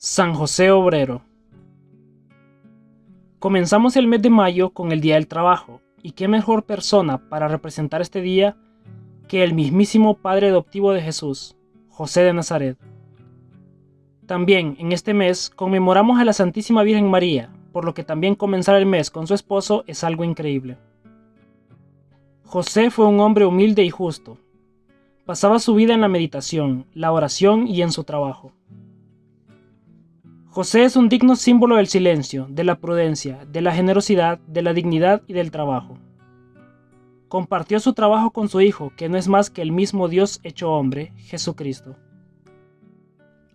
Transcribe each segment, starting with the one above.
San José Obrero. Comenzamos el mes de mayo con el Día del Trabajo, y qué mejor persona para representar este día que el mismísimo Padre adoptivo de Jesús, José de Nazaret. También en este mes conmemoramos a la Santísima Virgen María, por lo que también comenzar el mes con su esposo es algo increíble. José fue un hombre humilde y justo. Pasaba su vida en la meditación, la oración y en su trabajo. José es un digno símbolo del silencio, de la prudencia, de la generosidad, de la dignidad y del trabajo. Compartió su trabajo con su hijo, que no es más que el mismo Dios hecho hombre, Jesucristo.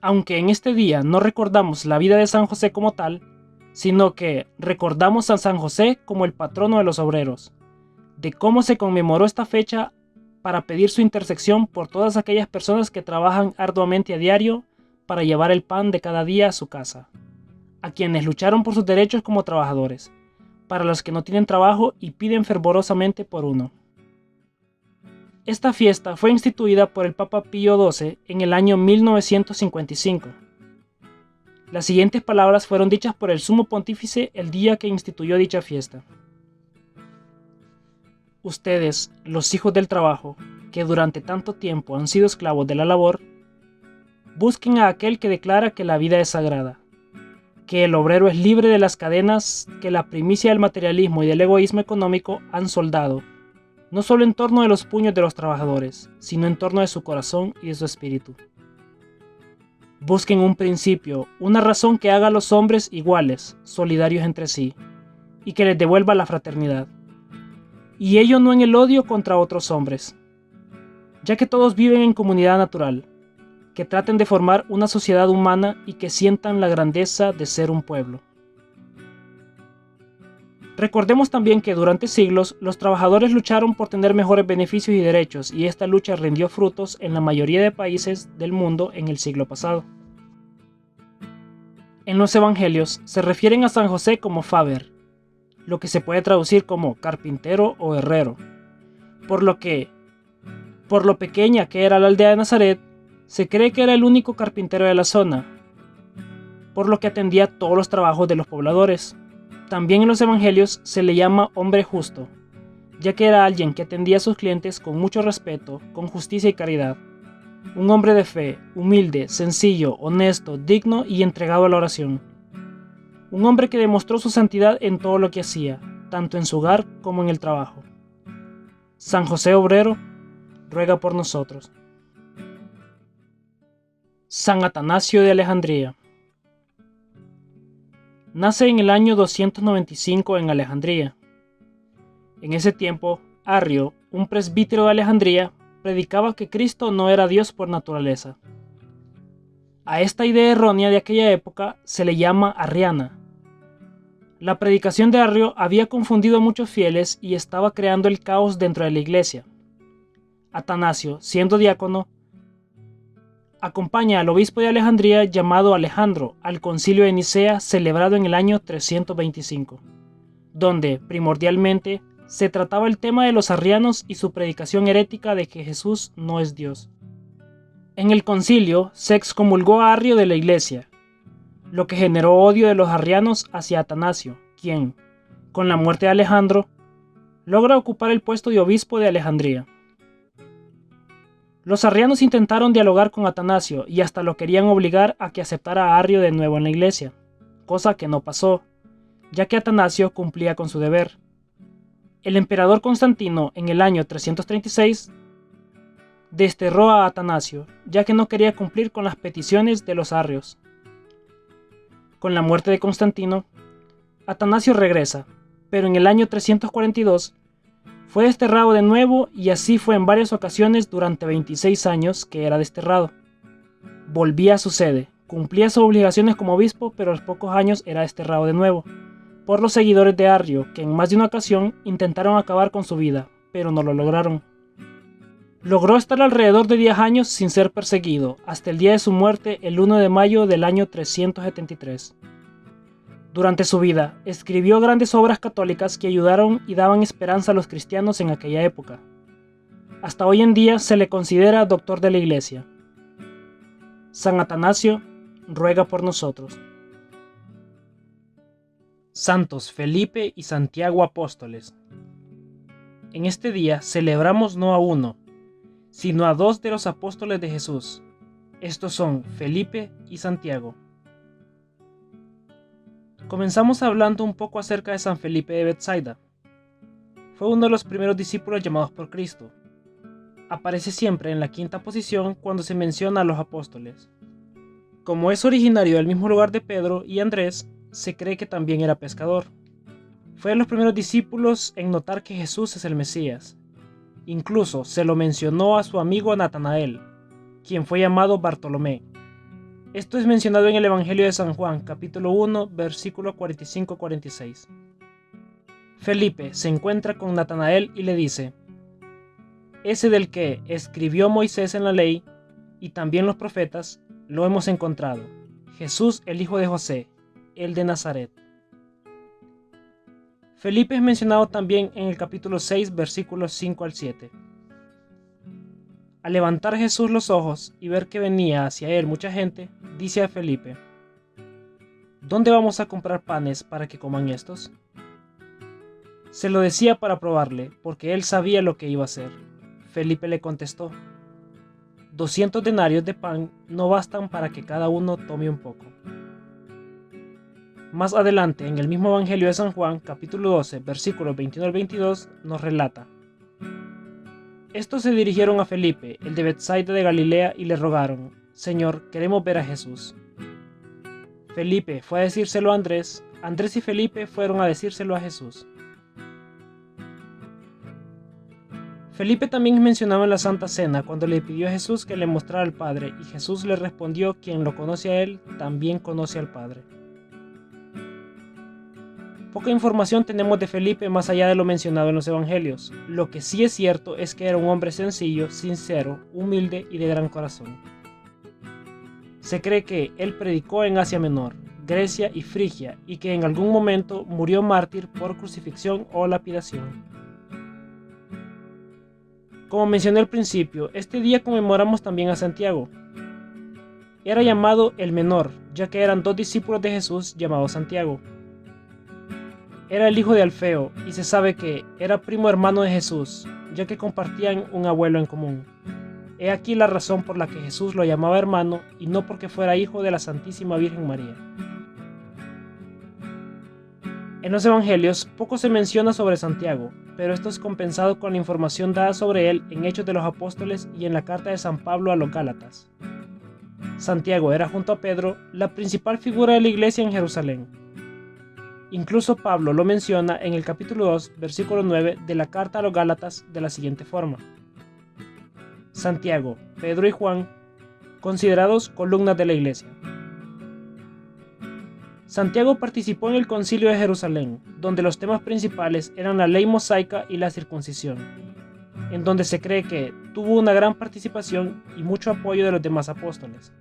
Aunque en este día no recordamos la vida de San José como tal, sino que recordamos a San José como el patrono de los obreros, de cómo se conmemoró esta fecha para pedir su intersección por todas aquellas personas que trabajan arduamente a diario para llevar el pan de cada día a su casa, a quienes lucharon por sus derechos como trabajadores, para los que no tienen trabajo y piden fervorosamente por uno. Esta fiesta fue instituida por el Papa Pío XII en el año 1955. Las siguientes palabras fueron dichas por el Sumo Pontífice el día que instituyó dicha fiesta. Ustedes, los hijos del trabajo, que durante tanto tiempo han sido esclavos de la labor, busquen a aquel que declara que la vida es sagrada, que el obrero es libre de las cadenas que la primicia del materialismo y del egoísmo económico han soldado, no solo en torno de los puños de los trabajadores, sino en torno de su corazón y de su espíritu. Busquen un principio, una razón que haga a los hombres iguales, solidarios entre sí, y que les devuelva la fraternidad. Y ello no en el odio contra otros hombres, ya que todos viven en comunidad natural, que traten de formar una sociedad humana y que sientan la grandeza de ser un pueblo. Recordemos también que durante siglos los trabajadores lucharon por tener mejores beneficios y derechos, y esta lucha rindió frutos en la mayoría de países del mundo en el siglo pasado. En los evangelios se refieren a San José como Faber, lo que se puede traducir como carpintero o herrero, por lo pequeña que era la aldea de Nazaret, se cree que era el único carpintero de la zona, por lo que atendía todos los trabajos de los pobladores. También en los evangelios se le llama hombre justo, ya que era alguien que atendía a sus clientes con mucho respeto, con justicia y caridad. Un hombre de fe, humilde, sencillo, honesto, digno y entregado a la oración. Un hombre que demostró su santidad en todo lo que hacía, tanto en su hogar como en el trabajo. San José Obrero, ruega por nosotros. San Atanasio de Alejandría. Nace en el año 295 en Alejandría. En ese tiempo, Arrio, un presbítero de Alejandría, predicaba que Cristo no era Dios por naturaleza. A esta idea errónea de aquella época se le llama arriana. La predicación de Arrio había confundido a muchos fieles y estaba creando el caos dentro de la iglesia. Atanasio, siendo diácono, acompaña al obispo de Alejandría llamado Alejandro al concilio de Nicea celebrado en el año 325, donde, primordialmente, se trataba el tema de los arrianos y su predicación herética de que Jesús no es Dios. En el concilio se excomulgó a Arrio de la iglesia, lo que generó odio de los arrianos hacia Atanasio, quien, con la muerte de Alejandro, logra ocupar el puesto de obispo de Alejandría. Los arrianos intentaron dialogar con Atanasio y hasta lo querían obligar a que aceptara a Arrio de nuevo en la iglesia, cosa que no pasó, ya que Atanasio cumplía con su deber. El emperador Constantino, en el año 336, desterró a Atanasio, ya que no quería cumplir con las peticiones de los arrios. Con la muerte de Constantino, Atanasio regresa, pero en el año 342 fue desterrado de nuevo y así fue en varias ocasiones durante 26 años que era desterrado. Volvía a su sede, cumplía sus obligaciones como obispo, pero a los pocos años era desterrado de nuevo, por los seguidores de Arrio, que en más de una ocasión intentaron acabar con su vida, pero no lo lograron. Logró estar alrededor de 10 años sin ser perseguido, hasta el día de su muerte el 1 de mayo del año 373. Durante su vida, escribió grandes obras católicas que ayudaron y daban esperanza a los cristianos en aquella época. Hasta hoy en día se le considera doctor de la Iglesia. San Atanasio, ruega por nosotros. Santos Felipe y Santiago apóstoles. En este día celebramos no a uno, sino a dos de los apóstoles de Jesús. Estos son Felipe y Santiago. Comenzamos hablando un poco acerca de San Felipe de Betsaida. Fue uno de los primeros discípulos llamados por Cristo. Aparece siempre en la quinta posición cuando se menciona a los apóstoles. Como es originario del mismo lugar de Pedro y Andrés, se cree que también era pescador. Fue de los primeros discípulos en notar que Jesús es el Mesías. Incluso se lo mencionó a su amigo Natanael, quien fue llamado Bartolomé. Esto es mencionado en el Evangelio de San Juan, capítulo 1, versículo 45-46. Felipe se encuentra con Natanael y le dice: ese del que escribió Moisés en la ley y también los profetas, lo hemos encontrado, Jesús el hijo de José, el de Nazaret. Felipe es mencionado también en el capítulo 6, versículos 5 al 7. Al levantar Jesús los ojos y ver que venía hacia él mucha gente, dice a Felipe: ¿dónde vamos a comprar panes para que coman estos? Se lo decía para probarle, porque él sabía lo que iba a hacer. Felipe le contestó: 200 denarios de pan no bastan para que cada uno tome un poco. Más adelante, en el mismo Evangelio de San Juan, capítulo 12, versículos 21 al 22, nos relata: estos se dirigieron a Felipe, el de Betsaida de Galilea, y le rogaron: Señor, queremos ver a Jesús. Felipe fue a decírselo a Andrés, Andrés y Felipe fueron a decírselo a Jesús. Felipe también es mencionado en la Santa Cena cuando le pidió a Jesús que le mostrara al Padre, y Jesús le respondió: quien lo conoce a él, también conoce al Padre. Poca información tenemos de Felipe más allá de lo mencionado en los evangelios. Lo que sí es cierto es que era un hombre sencillo, sincero, humilde y de gran corazón. Se cree que él predicó en Asia Menor, Grecia y Frigia, y que en algún momento murió mártir por crucifixión o lapidación. Como mencioné al principio, este día conmemoramos también a Santiago. Era llamado el Menor, ya que eran dos discípulos de Jesús llamados Santiago. Era el hijo de Alfeo, y se sabe que era primo hermano de Jesús, ya que compartían un abuelo en común. He aquí la razón por la que Jesús lo llamaba hermano, y no porque fuera hijo de la Santísima Virgen María. En los evangelios poco se menciona sobre Santiago, pero esto es compensado con la información dada sobre él en Hechos de los Apóstoles y en la carta de San Pablo a los Gálatas. Santiago era, junto a Pedro, la principal figura de la iglesia en Jerusalén. Incluso Pablo lo menciona en el capítulo 2, versículo 9 de la carta a los Gálatas de la siguiente forma: Santiago, Pedro y Juan, considerados columnas de la iglesia. Santiago participó en el Concilio de Jerusalén, donde los temas principales eran la ley mosaica y la circuncisión, en donde se cree que tuvo una gran participación y mucho apoyo de los demás apóstoles.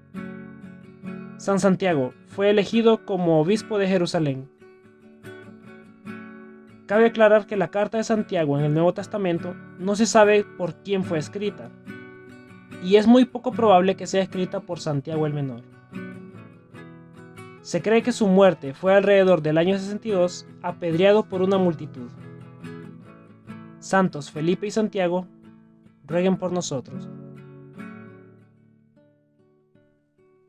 San Santiago fue elegido como obispo de Jerusalén. Cabe aclarar que la carta de Santiago en el Nuevo Testamento no se sabe por quién fue escrita, y es muy poco probable que sea escrita por Santiago el Menor. Se cree que su muerte fue alrededor del año 62, apedreado por una multitud. Santos Felipe y Santiago, rueguen por nosotros.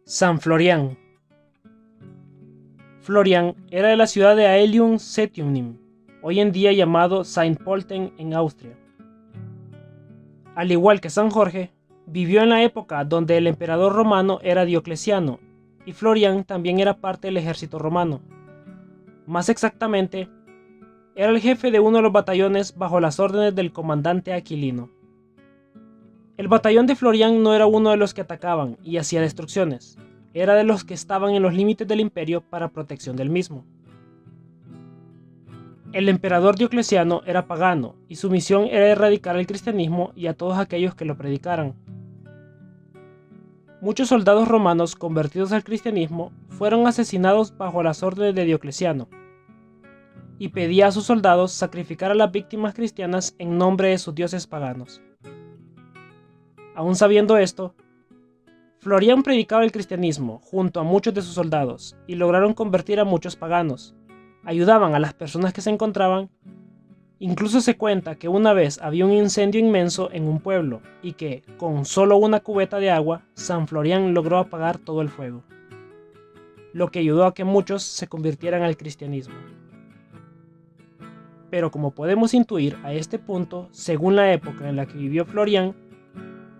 San Florián. Florián era de la ciudad de Aelium Setium, hoy en día llamado Saint Pölten en Austria. Al igual que San Jorge, vivió en la época donde el emperador romano era Diocleciano, y Florián también era parte del ejército romano. Más exactamente, era el jefe de uno de los batallones bajo las órdenes del comandante Aquilino. El batallón de Florián no era uno de los que atacaban y hacía destrucciones, era de los que estaban en los límites del imperio para protección del mismo. El emperador Diocleciano era pagano y su misión era erradicar el cristianismo y a todos aquellos que lo predicaran. Muchos soldados romanos convertidos al cristianismo fueron asesinados bajo las órdenes de Diocleciano, y pedía a sus soldados sacrificar a las víctimas cristianas en nombre de sus dioses paganos. Aún sabiendo esto, Florián predicaba el cristianismo junto a muchos de sus soldados y lograron convertir a muchos paganos. Ayudaban a las personas que se encontraban. Incluso se cuenta que una vez había un incendio inmenso en un pueblo y que, con solo una cubeta de agua, San Florián logró apagar todo el fuego, lo que ayudó a que muchos se convirtieran al cristianismo. Pero como podemos intuir a este punto, según la época en la que vivió Florián,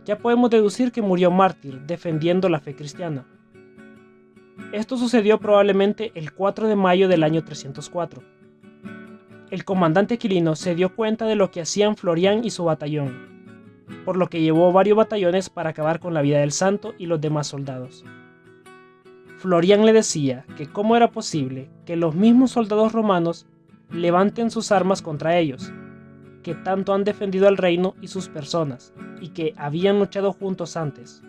ya podemos deducir que murió mártir defendiendo la fe cristiana. Esto sucedió probablemente el 4 de mayo del año 304. El comandante Aquilino se dio cuenta de lo que hacían Florián y su batallón, por lo que llevó varios batallones para acabar con la vida del santo y los demás soldados. Florián le decía que cómo era posible que los mismos soldados romanos levanten sus armas contra ellos, que tanto han defendido al reino y sus personas, y que habían luchado juntos antes.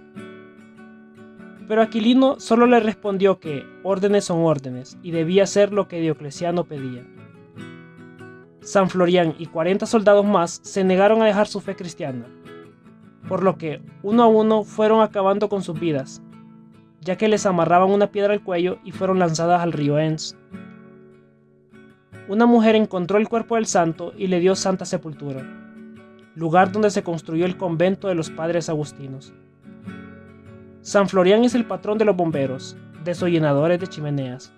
Pero Aquilino solo le respondió que órdenes son órdenes, y debía hacer lo que Diocleciano pedía. San Florián y 40 soldados más se negaron a dejar su fe cristiana, por lo que uno a uno fueron acabando con sus vidas, ya que les amarraban una piedra al cuello y fueron lanzadas al río Enns. Una mujer encontró el cuerpo del santo y le dio santa sepultura, lugar donde se construyó el convento de los padres agustinos. San Florián es el patrón de los bomberos, desollinadores de chimeneas,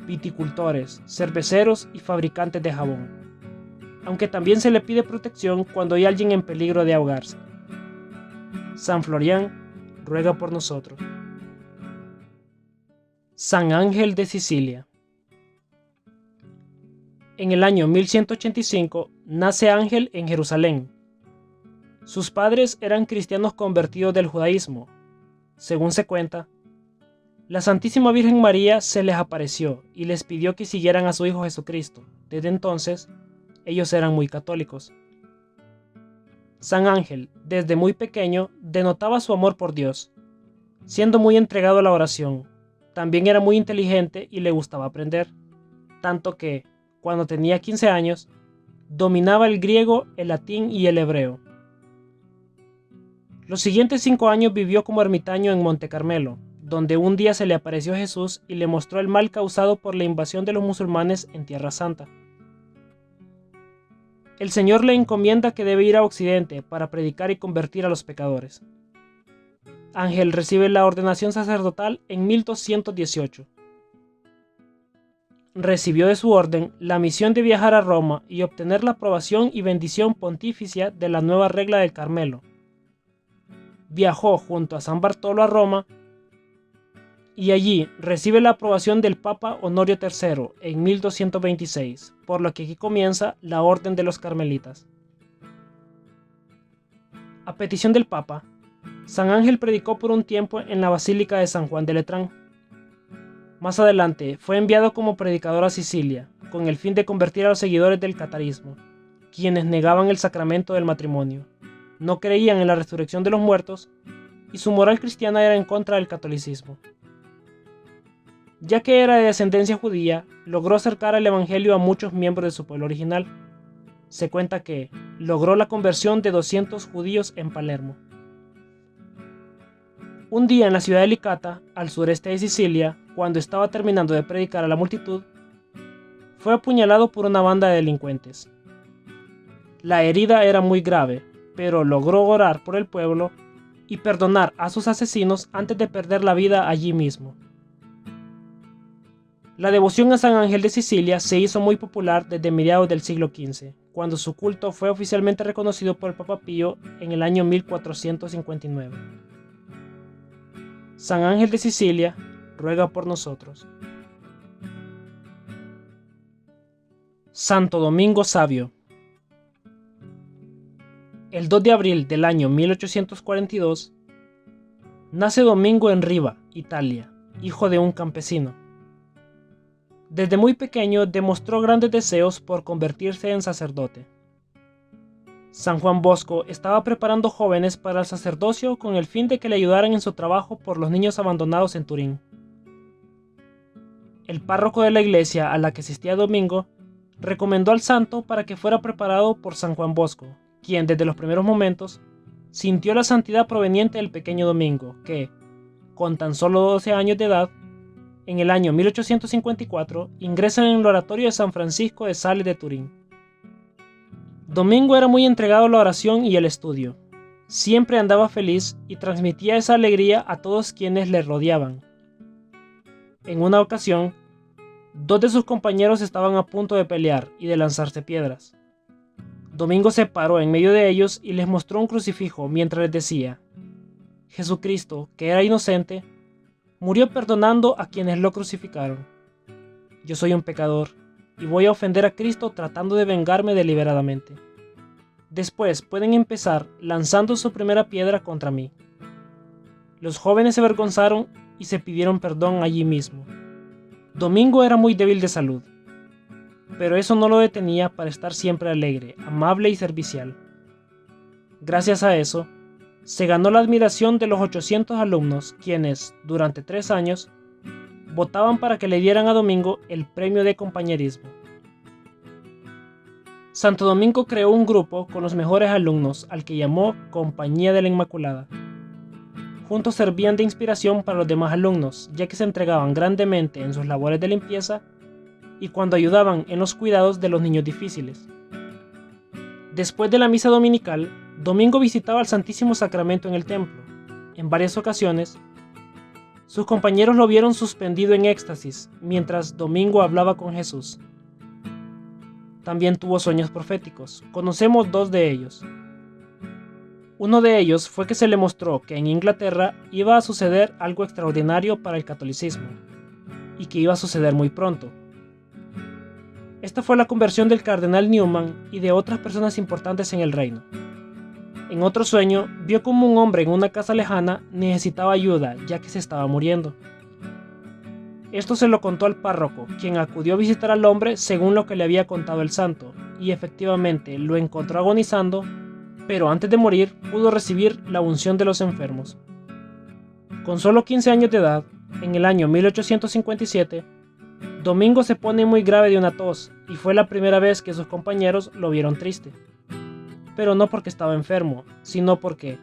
viticultores, cerveceros y fabricantes de jabón, aunque también se le pide protección cuando hay alguien en peligro de ahogarse. San Florián ruega por nosotros. San Ángel de Sicilia. En el año 1185 nace Ángel en Jerusalén. Sus padres eran cristianos convertidos del judaísmo. Según se cuenta, la Santísima Virgen María se les apareció y les pidió que siguieran a su Hijo Jesucristo. Desde entonces, ellos eran muy católicos. San Ángel, desde muy pequeño, denotaba su amor por Dios, siendo muy entregado a la oración. También era muy inteligente y le gustaba aprender, tanto que, cuando tenía 15 años, dominaba el griego, el latín y el hebreo. Los siguientes 5 años vivió como ermitaño en Monte Carmelo, donde un día se le apareció Jesús y le mostró el mal causado por la invasión de los musulmanes en Tierra Santa. El Señor le encomienda que debe ir a Occidente para predicar y convertir a los pecadores. Ángel recibe la ordenación sacerdotal en 1218. Recibió de su orden la misión de viajar a Roma y obtener la aprobación y bendición pontificia de la nueva regla del Carmelo. Viajó junto a San Bartolo a Roma y allí recibe la aprobación del Papa Honorio III en 1226, por lo que aquí comienza la Orden de los Carmelitas. A petición del Papa, San Ángel predicó por un tiempo en la Basílica de San Juan de Letrán. Más adelante fue enviado como predicador a Sicilia, con el fin de convertir a los seguidores del catarismo, quienes negaban el sacramento del matrimonio, no creían en la resurrección de los muertos y su moral cristiana era en contra del catolicismo. Ya que era de descendencia judía, logró acercar al evangelio a muchos miembros de su pueblo original. Se cuenta que logró la conversión de 200 judíos en Palermo. Un día en la ciudad de Licata, al sureste de Sicilia, cuando estaba terminando de predicar a la multitud, fue apuñalado por una banda de delincuentes. La herida era muy grave, pero logró orar por el pueblo y perdonar a sus asesinos antes de perder la vida allí mismo. La devoción a San Ángel de Sicilia se hizo muy popular desde mediados del siglo XV, cuando su culto fue oficialmente reconocido por el Papa Pío en el año 1459. San Ángel de Sicilia ruega por nosotros. Santo Domingo Sabio. El 2 de abril del año 1842, nace Domingo en Riva, Italia, hijo de un campesino. Desde muy pequeño demostró grandes deseos por convertirse en sacerdote. San Juan Bosco estaba preparando jóvenes para el sacerdocio con el fin de que le ayudaran en su trabajo por los niños abandonados en Turín. El párroco de la iglesia a la que asistía Domingo recomendó al santo para que fuera preparado por San Juan Bosco, quien desde los primeros momentos sintió la santidad proveniente del pequeño Domingo, que, con tan solo 12 años de edad, en el año 1854 ingresa en el oratorio de San Francisco de Sales de Turín. Domingo era muy entregado a la oración y el estudio. Siempre andaba feliz y transmitía esa alegría a todos quienes le rodeaban. En una ocasión, 2 de sus compañeros estaban a punto de pelear y de lanzarse piedras. Domingo se paró en medio de ellos y les mostró un crucifijo mientras les decía: Jesucristo, que era inocente, murió perdonando a quienes lo crucificaron. Yo soy un pecador y voy a ofender a Cristo tratando de vengarme deliberadamente. Después pueden empezar lanzando su primera piedra contra mí. Los jóvenes se avergonzaron y se pidieron perdón allí mismo. Domingo era muy débil de salud, pero eso no lo detenía para estar siempre alegre, amable y servicial. Gracias a eso, se ganó la admiración de los 800 alumnos, quienes, durante 3 años, votaban para que le dieran a Domingo el premio de compañerismo. Santo Domingo creó un grupo con los mejores alumnos al que llamó Compañía de la Inmaculada. Juntos servían de inspiración para los demás alumnos, ya que se entregaban grandemente en sus labores de limpieza y cuando ayudaban en los cuidados de los niños difíciles. Después de la misa dominical, Domingo visitaba el Santísimo Sacramento en el templo. En varias ocasiones, sus compañeros lo vieron suspendido en éxtasis mientras Domingo hablaba con Jesús. También tuvo sueños proféticos. Conocemos 2 de ellos. Uno de ellos fue que se le mostró que en Inglaterra iba a suceder algo extraordinario para el catolicismo, y que iba a suceder muy pronto. Esta fue la conversión del cardenal Newman y de otras personas importantes en el reino. En otro sueño, vio como un hombre en una casa lejana necesitaba ayuda ya que se estaba muriendo. Esto se lo contó al párroco, quien acudió a visitar al hombre según lo que le había contado el santo, y efectivamente lo encontró agonizando, pero antes de morir pudo recibir la unción de los enfermos. Con solo 15 años de edad, en el año 1857, Domingo se pone muy grave de una tos, y fue la primera vez que sus compañeros lo vieron triste. Pero no porque estaba enfermo, sino porque,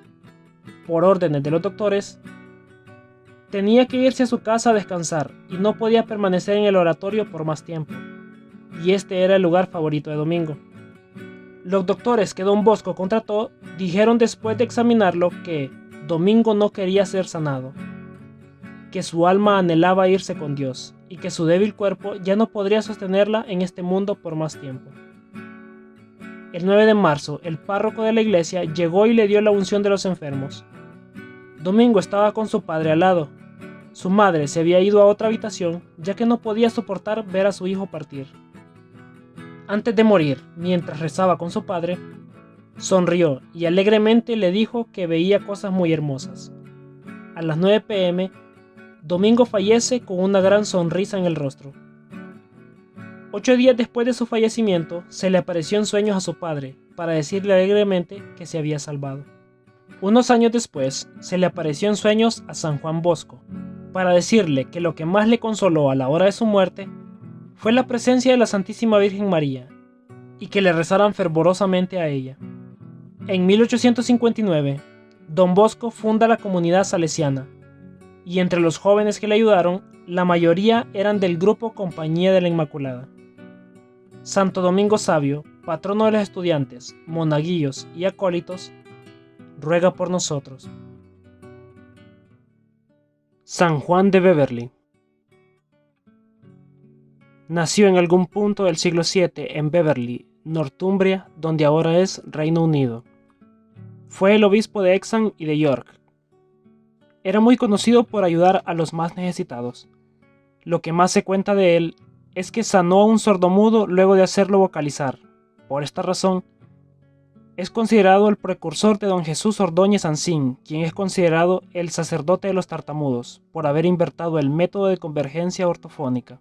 por órdenes de los doctores, tenía que irse a su casa a descansar y no podía permanecer en el oratorio por más tiempo, y este era el lugar favorito de Domingo. Los doctores que Don Bosco contrató dijeron después de examinarlo que Domingo no quería ser sanado, que su alma anhelaba irse con Dios y que su débil cuerpo ya no podría sostenerla en este mundo por más tiempo. El 9 de marzo, el párroco de la iglesia llegó y le dio la unción de los enfermos. Domingo estaba con su padre al lado. Su madre se había ido a otra habitación ya que no podía soportar ver a su hijo partir. Antes de morir, mientras rezaba con su padre, sonrió y alegremente le dijo que veía cosas muy hermosas. A las 9 p.m., Domingo fallece con una gran sonrisa en el rostro. 8 días después de su fallecimiento, se le apareció en sueños a su padre para decirle alegremente que se había salvado. Unos años después, se le apareció en sueños a San Juan Bosco para decirle que lo que más le consoló a la hora de su muerte fue la presencia de la Santísima Virgen María y que le rezaran fervorosamente a ella. En 1859, Don Bosco funda la comunidad salesiana, y entre los jóvenes que le ayudaron, la mayoría eran del grupo Compañía de la Inmaculada. Santo Domingo Sabio, patrono de los estudiantes, monaguillos y acólitos, ruega por nosotros. San Juan de Beverly. Nació en algún punto del siglo VII en Beverly, Northumbria, donde ahora es Reino Unido. Fue el obispo de Hexham y de York. Era muy conocido por ayudar a los más necesitados. Lo que más se cuenta de él es que sanó a un sordomudo luego de hacerlo vocalizar. Por esta razón, es considerado el precursor de don Jesús Ordóñez Ancín, quien es considerado el sacerdote de los tartamudos, por haber inventado el método de convergencia ortofónica.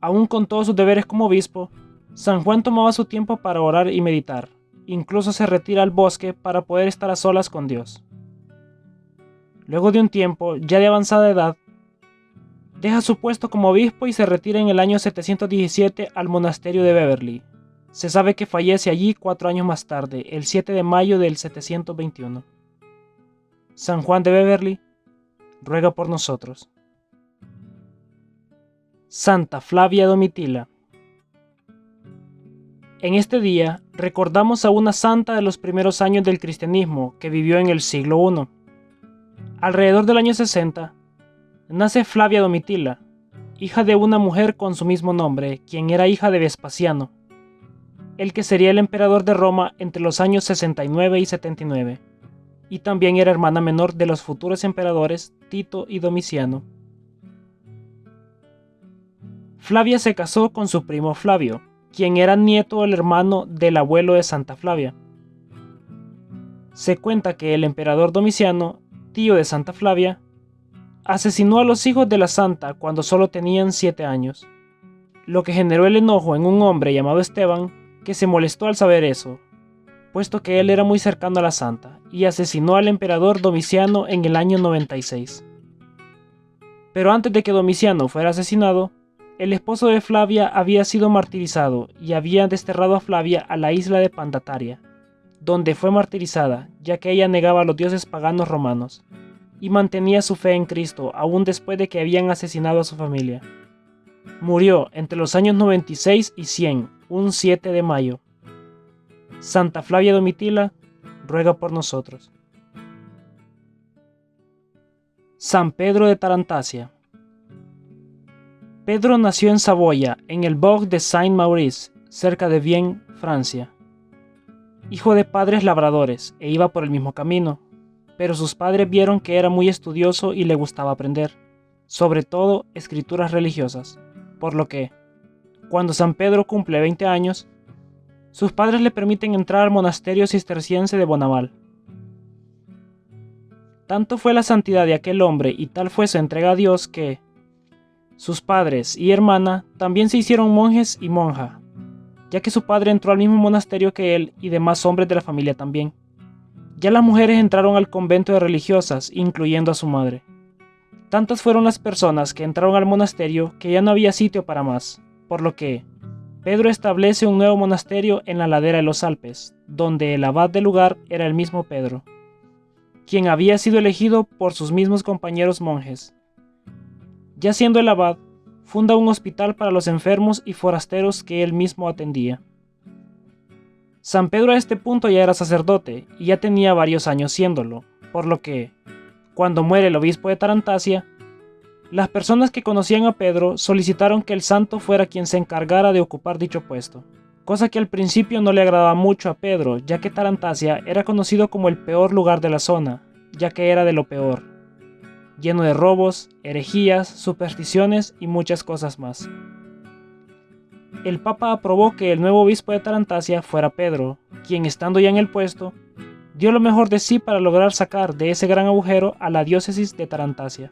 Aún con todos sus deberes como obispo, San Juan tomaba su tiempo para orar y meditar. Incluso se retira al bosque para poder estar a solas con Dios. Luego de un tiempo, ya de avanzada edad, deja su puesto como obispo y se retira en el año 717 al monasterio de Beverly. Se sabe que fallece allí 4 años más tarde, el 7 de mayo del 721. San Juan de Beverly ruega por nosotros. Santa Flavia Domitila. En este día recordamos a una santa de los primeros años del cristianismo que vivió en el siglo I. Alrededor del año 60, nace Flavia Domitila, hija de una mujer con su mismo nombre, quien era hija de Vespasiano, el que sería el emperador de Roma entre los años 69 y 79, y también era hermana menor de los futuros emperadores Tito y Domiciano. Flavia se casó con su primo Flavio, quien era nieto del hermano del abuelo de Santa Flavia. Se cuenta que el emperador Domiciano, tío de Santa Flavia, asesinó a los hijos de la santa cuando solo tenían 7 años, lo que generó el enojo en un hombre llamado Esteban, que se molestó al saber eso, puesto que él era muy cercano a la santa, y asesinó al emperador Domiciano en el año 96. Pero antes de que Domiciano fuera asesinado, el esposo de Flavia había sido martirizado y había desterrado a Flavia a la isla de Pandataria, donde fue martirizada, ya que ella negaba a los dioses paganos romanos, y mantenía su fe en Cristo aún después de que habían asesinado a su familia. Murió entre los años 96 y 100, un 7 de mayo. Santa Flavia Domitila, ruega por nosotros. San Pedro de Tarantasia. Pedro nació en Saboya, en el Bourg de Saint-Maurice, cerca de Vienne, Francia. Hijo de padres labradores, e iba por el mismo camino, pero sus padres vieron que era muy estudioso y le gustaba aprender, sobre todo escrituras religiosas, por lo que, cuando San Pedro cumple 20 años, sus padres le permiten entrar al monasterio cisterciense de Bonaval. Tanto fue la santidad de aquel hombre y tal fue su entrega a Dios que sus padres y hermana también se hicieron monjes y monja, ya que su padre entró al mismo monasterio que él y demás hombres de la familia también. Ya las mujeres entraron al convento de religiosas, incluyendo a su madre. Tantas fueron las personas que entraron al monasterio que ya no había sitio para más, por lo que Pedro establece un nuevo monasterio en la ladera de los Alpes, donde el abad del lugar era el mismo Pedro, quien había sido elegido por sus mismos compañeros monjes. Ya siendo el abad, funda un hospital para los enfermos y forasteros que él mismo atendía. San Pedro a este punto ya era sacerdote y ya tenía varios años siéndolo, por lo que, cuando muere el obispo de Tarantasia, las personas que conocían a Pedro solicitaron que el santo fuera quien se encargara de ocupar dicho puesto, cosa que al principio no le agradaba mucho a Pedro, ya que Tarantasia era conocido como el peor lugar de la zona, ya que era de lo peor, lleno de robos, herejías, supersticiones y muchas cosas más. El Papa aprobó que el nuevo obispo de Tarantasia fuera Pedro, quien estando ya en el puesto, dio lo mejor de sí para lograr sacar de ese gran agujero a la diócesis de Tarantasia.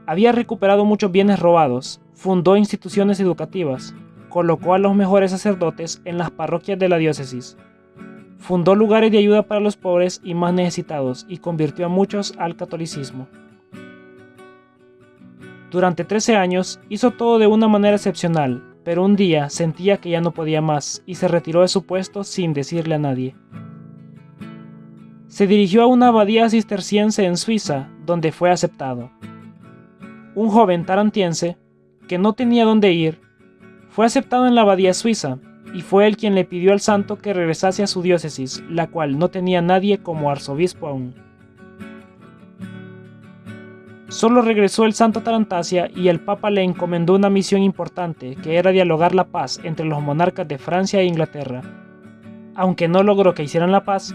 Había recuperado muchos bienes robados, fundó instituciones educativas, colocó a los mejores sacerdotes en las parroquias de la diócesis, fundó lugares de ayuda para los pobres y más necesitados y convirtió a muchos al catolicismo. Durante 13 años hizo todo de una manera excepcional, pero un día sentía que ya no podía más y se retiró de su puesto sin decirle a nadie. Se dirigió a una abadía cisterciense en Suiza, donde fue aceptado. Un joven tarantiense, que no tenía dónde ir, fue aceptado en la abadía suiza, y fue él quien le pidió al santo que regresase a su diócesis, la cual no tenía nadie como arzobispo aún. Solo regresó el santo a Tarantasia y el Papa le encomendó una misión importante, que era dialogar la paz entre los monarcas de Francia e Inglaterra. Aunque no logró que hicieran la paz,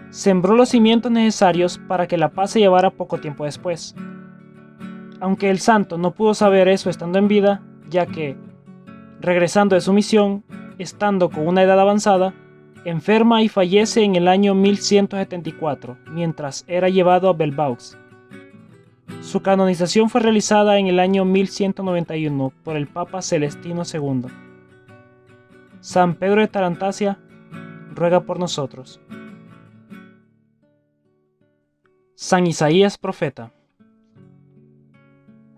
sembró los cimientos necesarios para que la paz se llevara poco tiempo después. Aunque el santo no pudo saber eso estando en vida, ya que, regresando de su misión, estando con una edad avanzada, enferma y fallece en el año 1174, mientras era llevado a Belvaux. Su canonización fue realizada en el año 1191 por el Papa Celestino II. San Pedro de Tarantasia, ruega por nosotros. San Isaías profeta.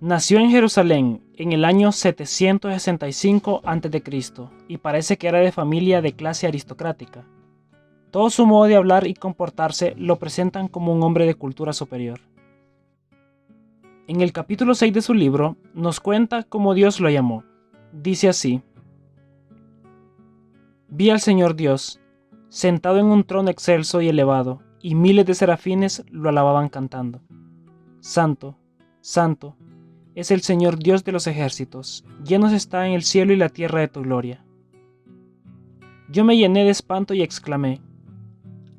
Nació en Jerusalén en el año 765 a.C. y parece que era de familia de clase aristocrática. Todo su modo de hablar y comportarse lo presentan como un hombre de cultura superior. En el capítulo 6 de su libro nos cuenta cómo Dios lo llamó. Dice así: Vi al Señor Dios, sentado en un trono excelso y elevado, y miles de serafines lo alababan cantando. Santo, santo, es el Señor Dios de los ejércitos, llenos está en el cielo y la tierra de tu gloria. Yo me llené de espanto y exclamé: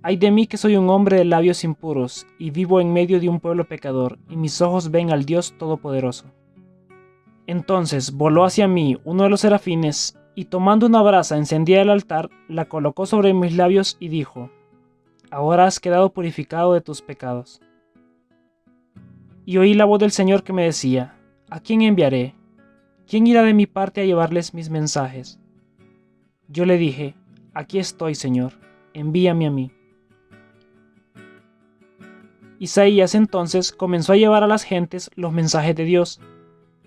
Ay de mí que soy un hombre de labios impuros, y vivo en medio de un pueblo pecador, y mis ojos ven al Dios Todopoderoso. Entonces voló hacia mí uno de los serafines, y tomando una brasa encendida del altar, la colocó sobre mis labios y dijo: Ahora has quedado purificado de tus pecados. Y oí la voz del Señor que me decía: ¿A quién enviaré? ¿Quién irá de mi parte a llevarles mis mensajes? Yo le dije: Aquí estoy, Señor, envíame a mí. Isaías entonces comenzó a llevar a las gentes los mensajes de Dios,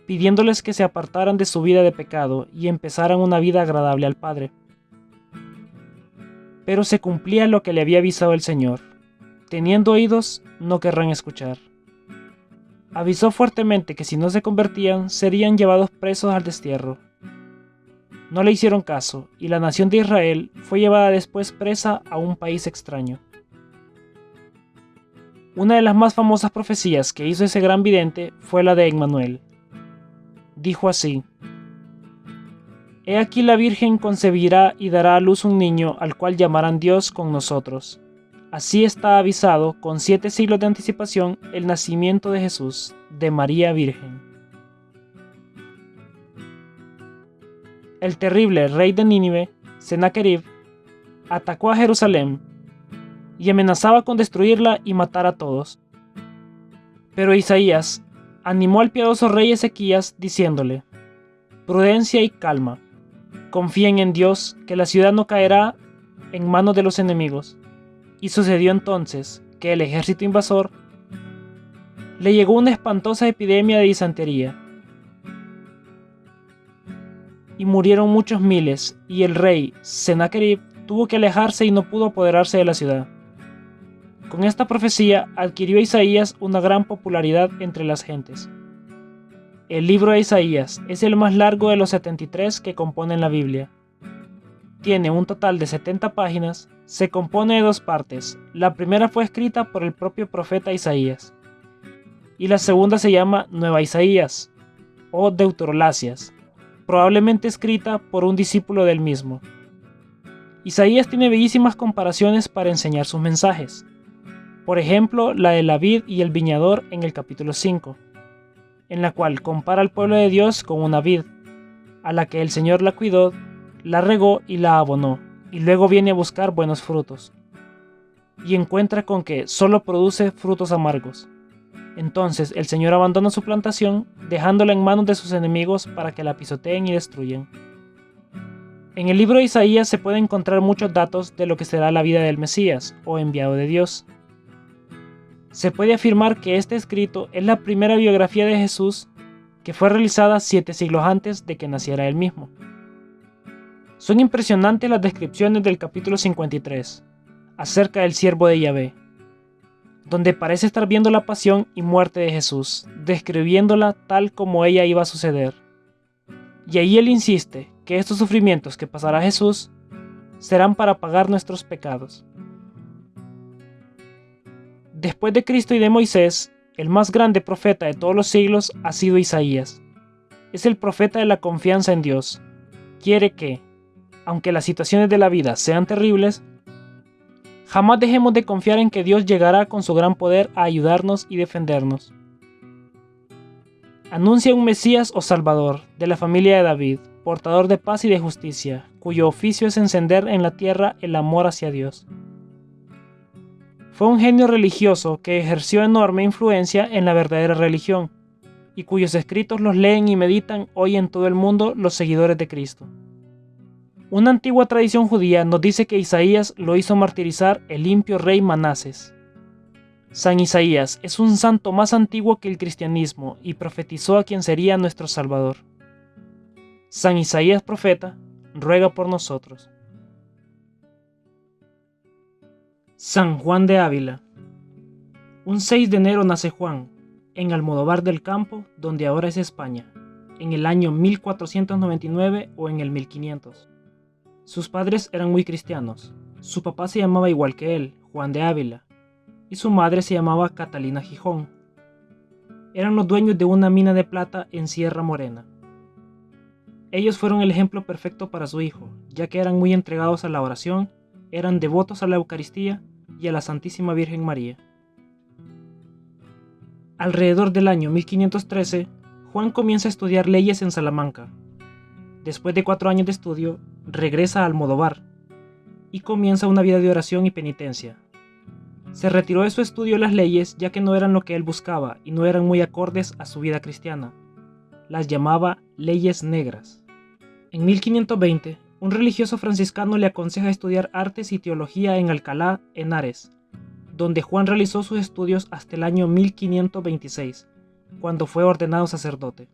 pidiéndoles que se apartaran de su vida de pecado y empezaran una vida agradable al Padre. Pero se cumplía lo que le había avisado el Señor: teniendo oídos, no querrán escuchar. Avisó fuertemente que si no se convertían, serían llevados presos al destierro. No le hicieron caso, y la nación de Israel fue llevada después presa a un país extraño. Una de las más famosas profecías que hizo ese gran vidente fue la de Emmanuel. Dijo así: He aquí la Virgen concebirá y dará a luz un niño al cual llamarán Dios con nosotros. Así está avisado con 7 siglos de anticipación el nacimiento de Jesús, de María Virgen. El terrible rey de Nínive, Sennacherib, atacó a Jerusalén y amenazaba con destruirla y matar a todos. Pero Isaías animó al piadoso rey Ezequías diciéndole: Prudencia y calma, confíen en Dios, que la ciudad no caerá en manos de los enemigos. Y sucedió entonces que el ejército invasor le llegó una espantosa epidemia de disentería, y murieron muchos miles, y el rey Sennacherib tuvo que alejarse y no pudo apoderarse de la ciudad. Con esta profecía adquirió Isaías una gran popularidad entre las gentes. El libro de Isaías es el más largo de los 73 que componen la Biblia. Tiene un total de 70 páginas, se compone de 2 partes. La primera fue escrita por el propio profeta Isaías, y la segunda se llama Nueva Isaías, o Deuterolacias, probablemente escrita por un discípulo del mismo. Isaías tiene bellísimas comparaciones para enseñar sus mensajes. Por ejemplo, la de la vid y el viñador en el capítulo 5, en la cual compara al pueblo de Dios con una vid, a la que el Señor la cuidó, la regó y la abonó, y luego viene a buscar buenos frutos, y encuentra con que solo produce frutos amargos. Entonces el Señor abandona su plantación, dejándola en manos de sus enemigos para que la pisoteen y destruyan. En el libro de Isaías se pueden encontrar muchos datos de lo que será la vida del Mesías, o enviado de Dios. Se puede afirmar que este escrito es la primera biografía de Jesús que fue realizada 7 siglos antes de que naciera él mismo. Son impresionantes las descripciones del capítulo 53, acerca del siervo de Yahvé, donde parece estar viendo la pasión y muerte de Jesús, describiéndola tal como ella iba a suceder. Y ahí él insiste que estos sufrimientos que pasará Jesús serán para pagar nuestros pecados. Después de Cristo y de Moisés, el más grande profeta de todos los siglos ha sido Isaías. Es el profeta de la confianza en Dios. Quiere que, aunque las situaciones de la vida sean terribles, jamás dejemos de confiar en que Dios llegará con su gran poder a ayudarnos y defendernos. Anuncia un Mesías o Salvador de la familia de David, portador de paz y de justicia, cuyo oficio es encender en la tierra el amor hacia Dios. Fue un genio religioso que ejerció enorme influencia en la verdadera religión, y cuyos escritos los leen y meditan hoy en todo el mundo los seguidores de Cristo. Una antigua tradición judía nos dice que Isaías lo hizo martirizar el impío rey Manases. San Isaías es un santo más antiguo que el cristianismo y profetizó a quien sería nuestro Salvador. San Isaías profeta, ruega por nosotros. San Juan de Ávila. Un 6 de enero nace Juan, en Almodóvar del Campo, donde ahora es España, en el año 1499 o en el 1500. Sus padres eran muy cristianos. Su papá se llamaba igual que él, Juan de Ávila, y su madre se llamaba Catalina Gijón. Eran los dueños de una mina de plata en Sierra Morena. Ellos fueron el ejemplo perfecto para su hijo, ya que eran muy entregados a la oración, eran devotos a la Eucaristía y a la Santísima Virgen María. Alrededor del año 1513, Juan comienza a estudiar leyes en Salamanca. Después de 4 años de estudio, regresa a Almodóvar y comienza una vida de oración y penitencia. Se retiró de su estudio de las leyes ya que no eran lo que él buscaba y no eran muy acordes a su vida cristiana. Las llamaba leyes negras. En 1520, un religioso franciscano le aconseja estudiar artes y teología en Alcalá, Henares, donde Juan realizó sus estudios hasta el año 1526, cuando fue ordenado sacerdote.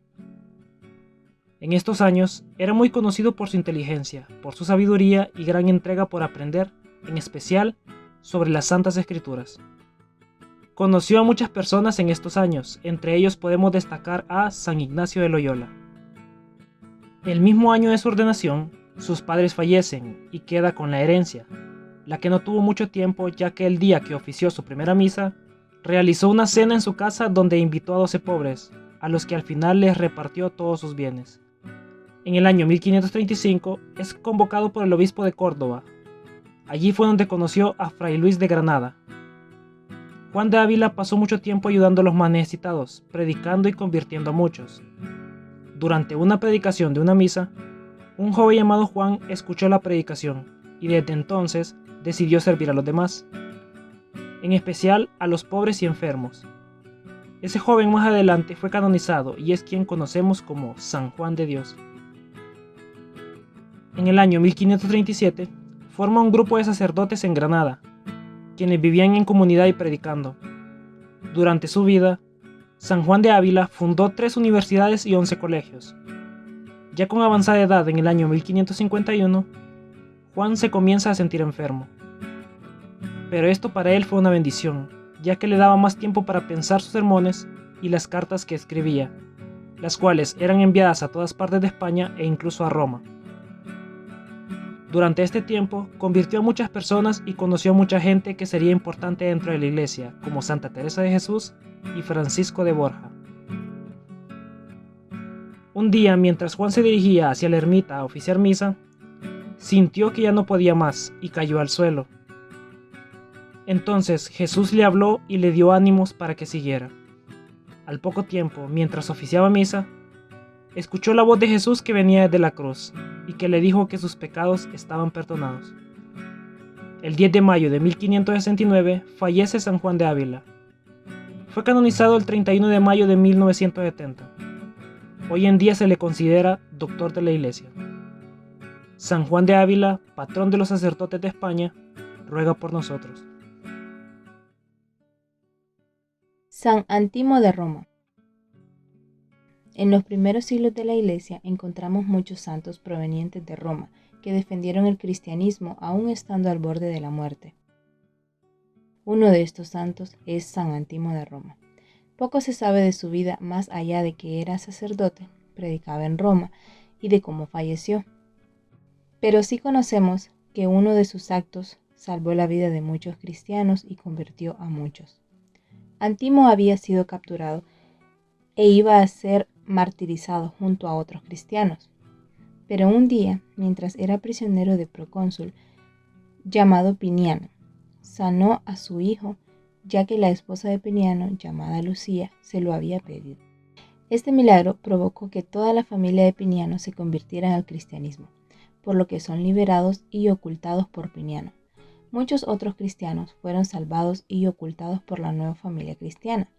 En estos años, era muy conocido por su inteligencia, por su sabiduría y gran entrega por aprender, en especial, sobre las Santas Escrituras. Conoció a muchas personas en estos años, entre ellos podemos destacar a San Ignacio de Loyola. El mismo año de su ordenación, sus padres fallecen y queda con la herencia, la que no tuvo mucho tiempo ya que el día que ofició su primera misa, realizó una cena en su casa donde invitó a 12 pobres, a los que al final les repartió todos sus bienes. En el año 1535 es convocado por el obispo de Córdoba. Allí fue donde conoció a Fray Luis de Granada. Juan de Ávila pasó mucho tiempo ayudando a los más necesitados, predicando y convirtiendo a muchos. Durante una predicación de una misa, un joven llamado Juan escuchó la predicación y desde entonces decidió servir a los demás, en especial a los pobres y enfermos. Ese joven más adelante fue canonizado y es quien conocemos como San Juan de Dios. En el año 1537, forma un grupo de sacerdotes en Granada, quienes vivían en comunidad y predicando. Durante su vida, San Juan de Ávila fundó 3 universidades y 11 colegios. Ya con avanzada edad en el año 1551, Juan se comienza a sentir enfermo. Pero esto para él fue una bendición, ya que le daba más tiempo para pensar sus sermones y las cartas que escribía, las cuales eran enviadas a todas partes de España e incluso a Roma. Durante este tiempo, convirtió a muchas personas y conoció a mucha gente que sería importante dentro de la iglesia, como Santa Teresa de Jesús y Francisco de Borja. Un día, mientras Juan se dirigía hacia la ermita a oficiar misa, sintió que ya no podía más y cayó al suelo. Entonces Jesús le habló y le dio ánimos para que siguiera. Al poco tiempo, mientras oficiaba misa, escuchó la voz de Jesús que venía desde la cruz y que le dijo que sus pecados estaban perdonados. El 10 de mayo de 1569 fallece San Juan de Ávila. Fue canonizado el 31 de mayo de 1970. Hoy en día se le considera doctor de la Iglesia. San Juan de Ávila, patrón de los sacerdotes de España, ruega por nosotros. San Antimo de Roma. En los primeros siglos de la Iglesia encontramos muchos santos provenientes de Roma que defendieron el cristianismo aún estando al borde de la muerte. Uno de estos santos es San Antimo de Roma. Poco se sabe de su vida más allá de que era sacerdote, predicaba en Roma y de cómo falleció. Pero sí conocemos que uno de sus actos salvó la vida de muchos cristianos y convirtió a muchos. Antimo había sido capturado e iba a ser martirizado junto a otros cristianos. Pero un día, mientras era prisionero de procónsul llamado Piniano, sanó a su hijo, ya que la esposa de Piniano, llamada Lucía, se lo había pedido. Este milagro provocó que toda la familia de Piniano se convirtiera al cristianismo, por lo que son liberados y ocultados por Piniano. Muchos otros cristianos fueron salvados y ocultados por la nueva familia cristiana.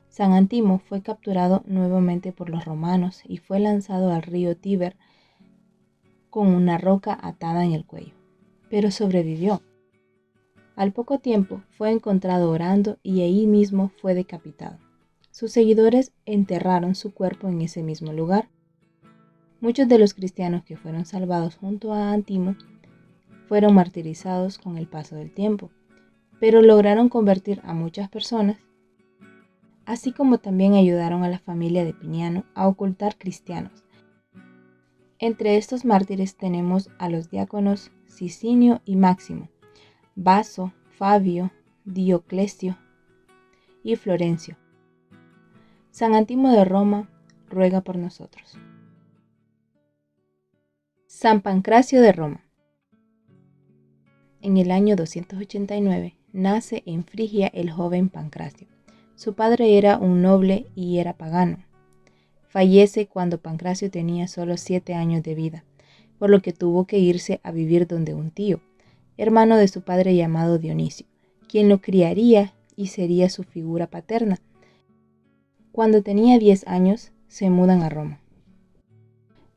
San Antimo fue capturado nuevamente por los romanos y fue lanzado al río Tíber con una roca atada en el cuello, pero sobrevivió. Al poco tiempo fue encontrado orando y ahí mismo fue decapitado. Sus seguidores enterraron su cuerpo en ese mismo lugar. Muchos de los cristianos que fueron salvados junto a Antimo fueron martirizados con el paso del tiempo, pero lograron convertir a muchas personas, así como también ayudaron a la familia de Piniano a ocultar cristianos. Entre estos mártires tenemos a los diáconos Sicinio y Máximo, Baso, Fabio, Dioclesio y Florencio. San Antimo de Roma ruega por nosotros. San Pancracio de Roma. En el año 289 nace en Frigia el joven Pancracio. Su padre era un noble y era pagano. Fallece cuando Pancracio tenía solo 7 años de vida, por lo que tuvo que irse a vivir donde un tío, hermano de su padre llamado Dionisio, quien lo criaría y sería su figura paterna. Cuando tenía 10 años, se mudan a Roma.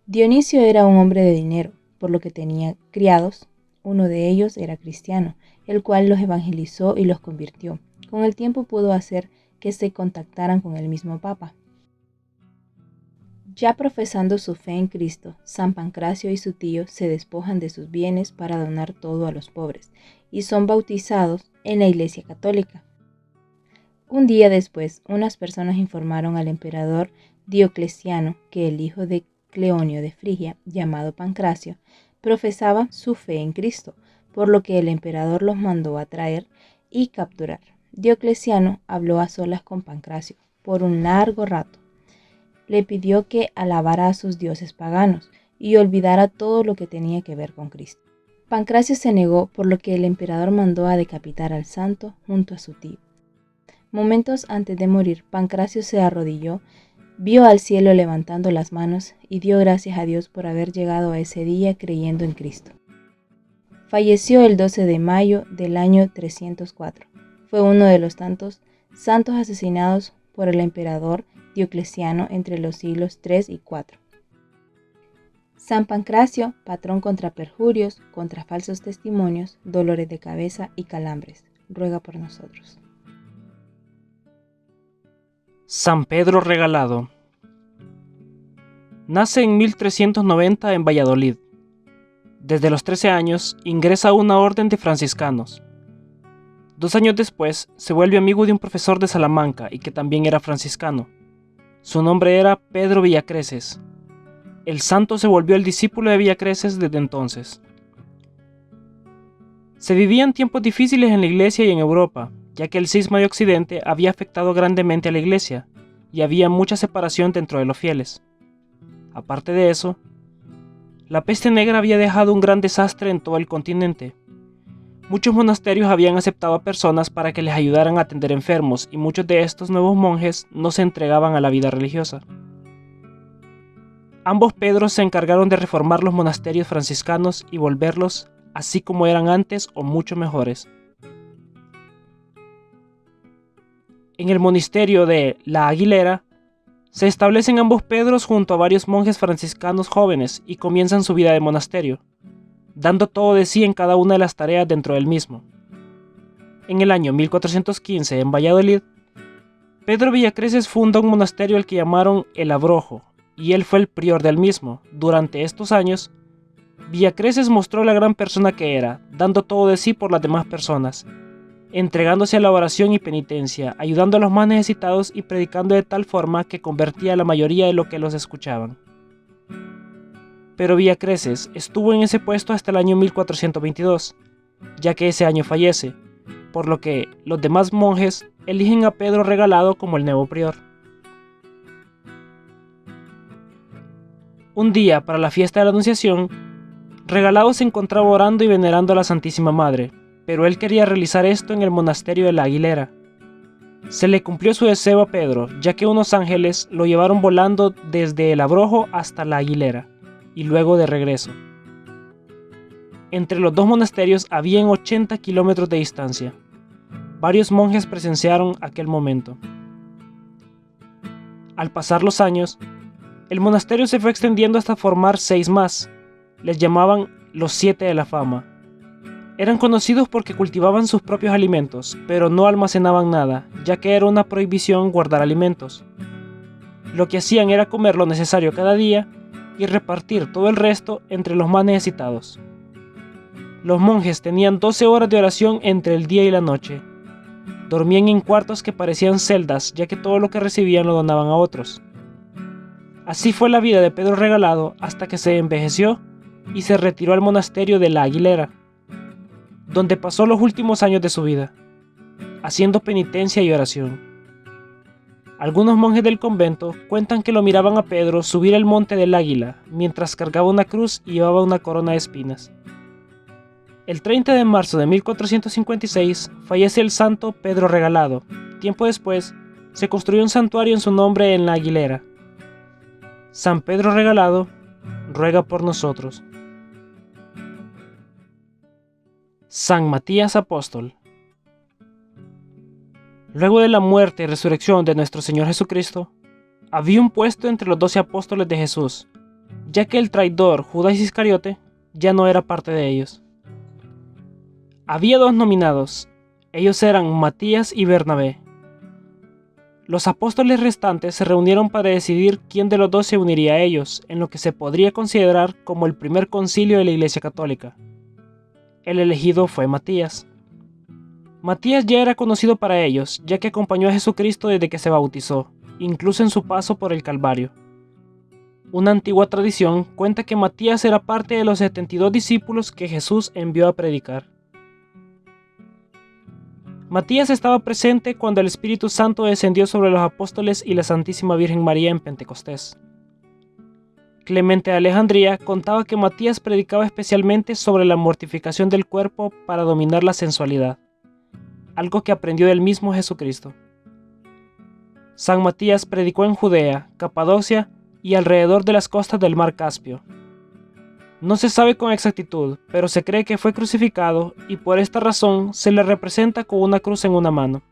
Dionisio era un hombre de dinero, por lo que tenía criados. Uno de ellos era cristiano, el cual los evangelizó y los convirtió. Con el tiempo pudo hacer que se contactaran con el mismo Papa. Ya profesando su fe en Cristo, San Pancracio y su tío se despojan de sus bienes para donar todo a los pobres y son bautizados en la Iglesia Católica. Un día después, unas personas informaron al emperador Diocleciano que el hijo de Cleonio de Frigia, llamado Pancracio, profesaba su fe en Cristo, por lo que el emperador los mandó a traer y capturar. Diocleciano habló a solas con Pancracio por un largo rato. Le pidió que alabara a sus dioses paganos y olvidara todo lo que tenía que ver con Cristo. Pancracio se negó, por lo que el emperador mandó a decapitar al santo junto a su tío. Momentos antes de morir, Pancracio se arrodilló, vio al cielo levantando las manos y dio gracias a Dios por haber llegado a ese día creyendo en Cristo. Falleció el 12 de mayo del año 304. Fue uno de los tantos santos asesinados por el emperador Diocleciano entre los siglos III y IV. San Pancracio, patrón contra perjurios, contra falsos testimonios, dolores de cabeza y calambres, ruega por nosotros. San Pedro Regalado. Nace en 1390 en Valladolid. Desde los 13 años ingresa a una orden de franciscanos. 2 años después se vuelve amigo de un profesor de Salamanca y que también era franciscano. Su nombre era Pedro Villacreces. El santo se volvió el discípulo de Villacreces desde entonces. Se vivían tiempos difíciles en la iglesia y en Europa, ya que el cisma de Occidente había afectado grandemente a la iglesia y había mucha separación dentro de los fieles. Aparte de eso, la peste negra había dejado un gran desastre en todo el continente. Muchos monasterios habían aceptado a personas para que les ayudaran a atender enfermos y muchos de estos nuevos monjes no se entregaban a la vida religiosa. Ambos Pedros se encargaron de reformar los monasterios franciscanos y volverlos así como eran antes o mucho mejores. En el monasterio de La Aguilera se establecen ambos Pedros junto a varios monjes franciscanos jóvenes y comienzan su vida de monasterio, dando todo de sí en cada una de las tareas dentro del mismo. En el año 1415, en Valladolid, Pedro Villacreces funda un monasterio al que llamaron El Abrojo, y él fue el prior del mismo. Durante estos años, Villacreces mostró la gran persona que era, dando todo de sí por las demás personas, entregándose a la oración y penitencia, ayudando a los más necesitados y predicando de tal forma que convertía a la mayoría de los que los escuchaban. Pero Villacreces estuvo en ese puesto hasta el año 1422, ya que ese año fallece, por lo que los demás monjes eligen a Pedro Regalado como el nuevo prior. Un día, para la fiesta de la Anunciación, Regalado se encontraba orando y venerando a la Santísima Madre, pero él quería realizar esto en el monasterio de La Aguilera. Se le cumplió su deseo a Pedro, ya que unos ángeles lo llevaron volando desde el Abrojo hasta La Aguilera, y luego de regreso. Entre los dos monasterios habían 80 kilómetros de distancia. Varios monjes presenciaron aquel momento. Al pasar los años, el monasterio se fue extendiendo hasta formar 6 más. Les llamaban los 7 de la fama. Eran conocidos porque cultivaban sus propios alimentos, pero no almacenaban nada, ya que era una prohibición guardar alimentos. Lo que hacían era comer lo necesario cada día y repartir todo el resto entre los más necesitados. Los monjes tenían 12 horas de oración entre el día y la noche. Dormían en cuartos que parecían celdas, ya que todo lo que recibían lo donaban a otros. Así fue la vida de Pedro Regalado hasta que se envejeció y se retiró al monasterio de La Aguilera, donde pasó los últimos años de su vida, haciendo penitencia y oración. Algunos monjes del convento cuentan que lo miraban a Pedro subir el monte del Águila mientras cargaba una cruz y llevaba una corona de espinas. El 30 de marzo de 1456 fallece el santo Pedro Regalado. Tiempo después, se construyó un santuario en su nombre en La Aguilera. San Pedro Regalado, ruega por nosotros. San Matías Apóstol. Luego de la muerte y resurrección de nuestro Señor Jesucristo, había un puesto entre los 12 apóstoles de Jesús, ya que el traidor Judas Iscariote ya no era parte de ellos. Había 2 nominados, ellos eran Matías y Bernabé. Los apóstoles restantes se reunieron para decidir quién de los 2 se uniría a ellos, en lo que se podría considerar como el primer concilio de la Iglesia Católica. El elegido fue Matías. Matías ya era conocido para ellos, ya que acompañó a Jesucristo desde que se bautizó, incluso en su paso por el Calvario. Una antigua tradición cuenta que Matías era parte de los 72 discípulos que Jesús envió a predicar. Matías estaba presente cuando el Espíritu Santo descendió sobre los apóstoles y la Santísima Virgen María en Pentecostés. Clemente de Alejandría contaba que Matías predicaba especialmente sobre la mortificación del cuerpo para dominar la sensualidad, algo que aprendió del mismo Jesucristo. San Matías predicó en Judea, Capadocia y alrededor de las costas del mar Caspio. No se sabe con exactitud, pero se cree que fue crucificado y por esta razón se le representa con una cruz en una mano.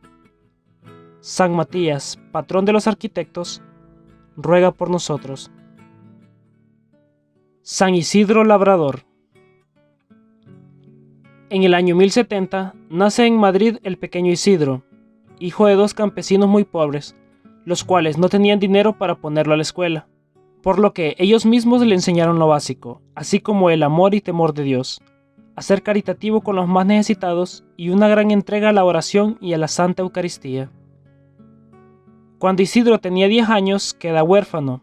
San Matías, patrón de los arquitectos, ruega por nosotros. San Isidro Labrador. En el año 1070 nace en Madrid el pequeño Isidro, hijo de 2 campesinos muy pobres, los cuales no tenían dinero para ponerlo a la escuela, por lo que ellos mismos le enseñaron lo básico, así como el amor y temor de Dios, a ser caritativo con los más necesitados y una gran entrega a la oración y a la Santa Eucaristía. Cuando Isidro tenía 10 años, queda huérfano,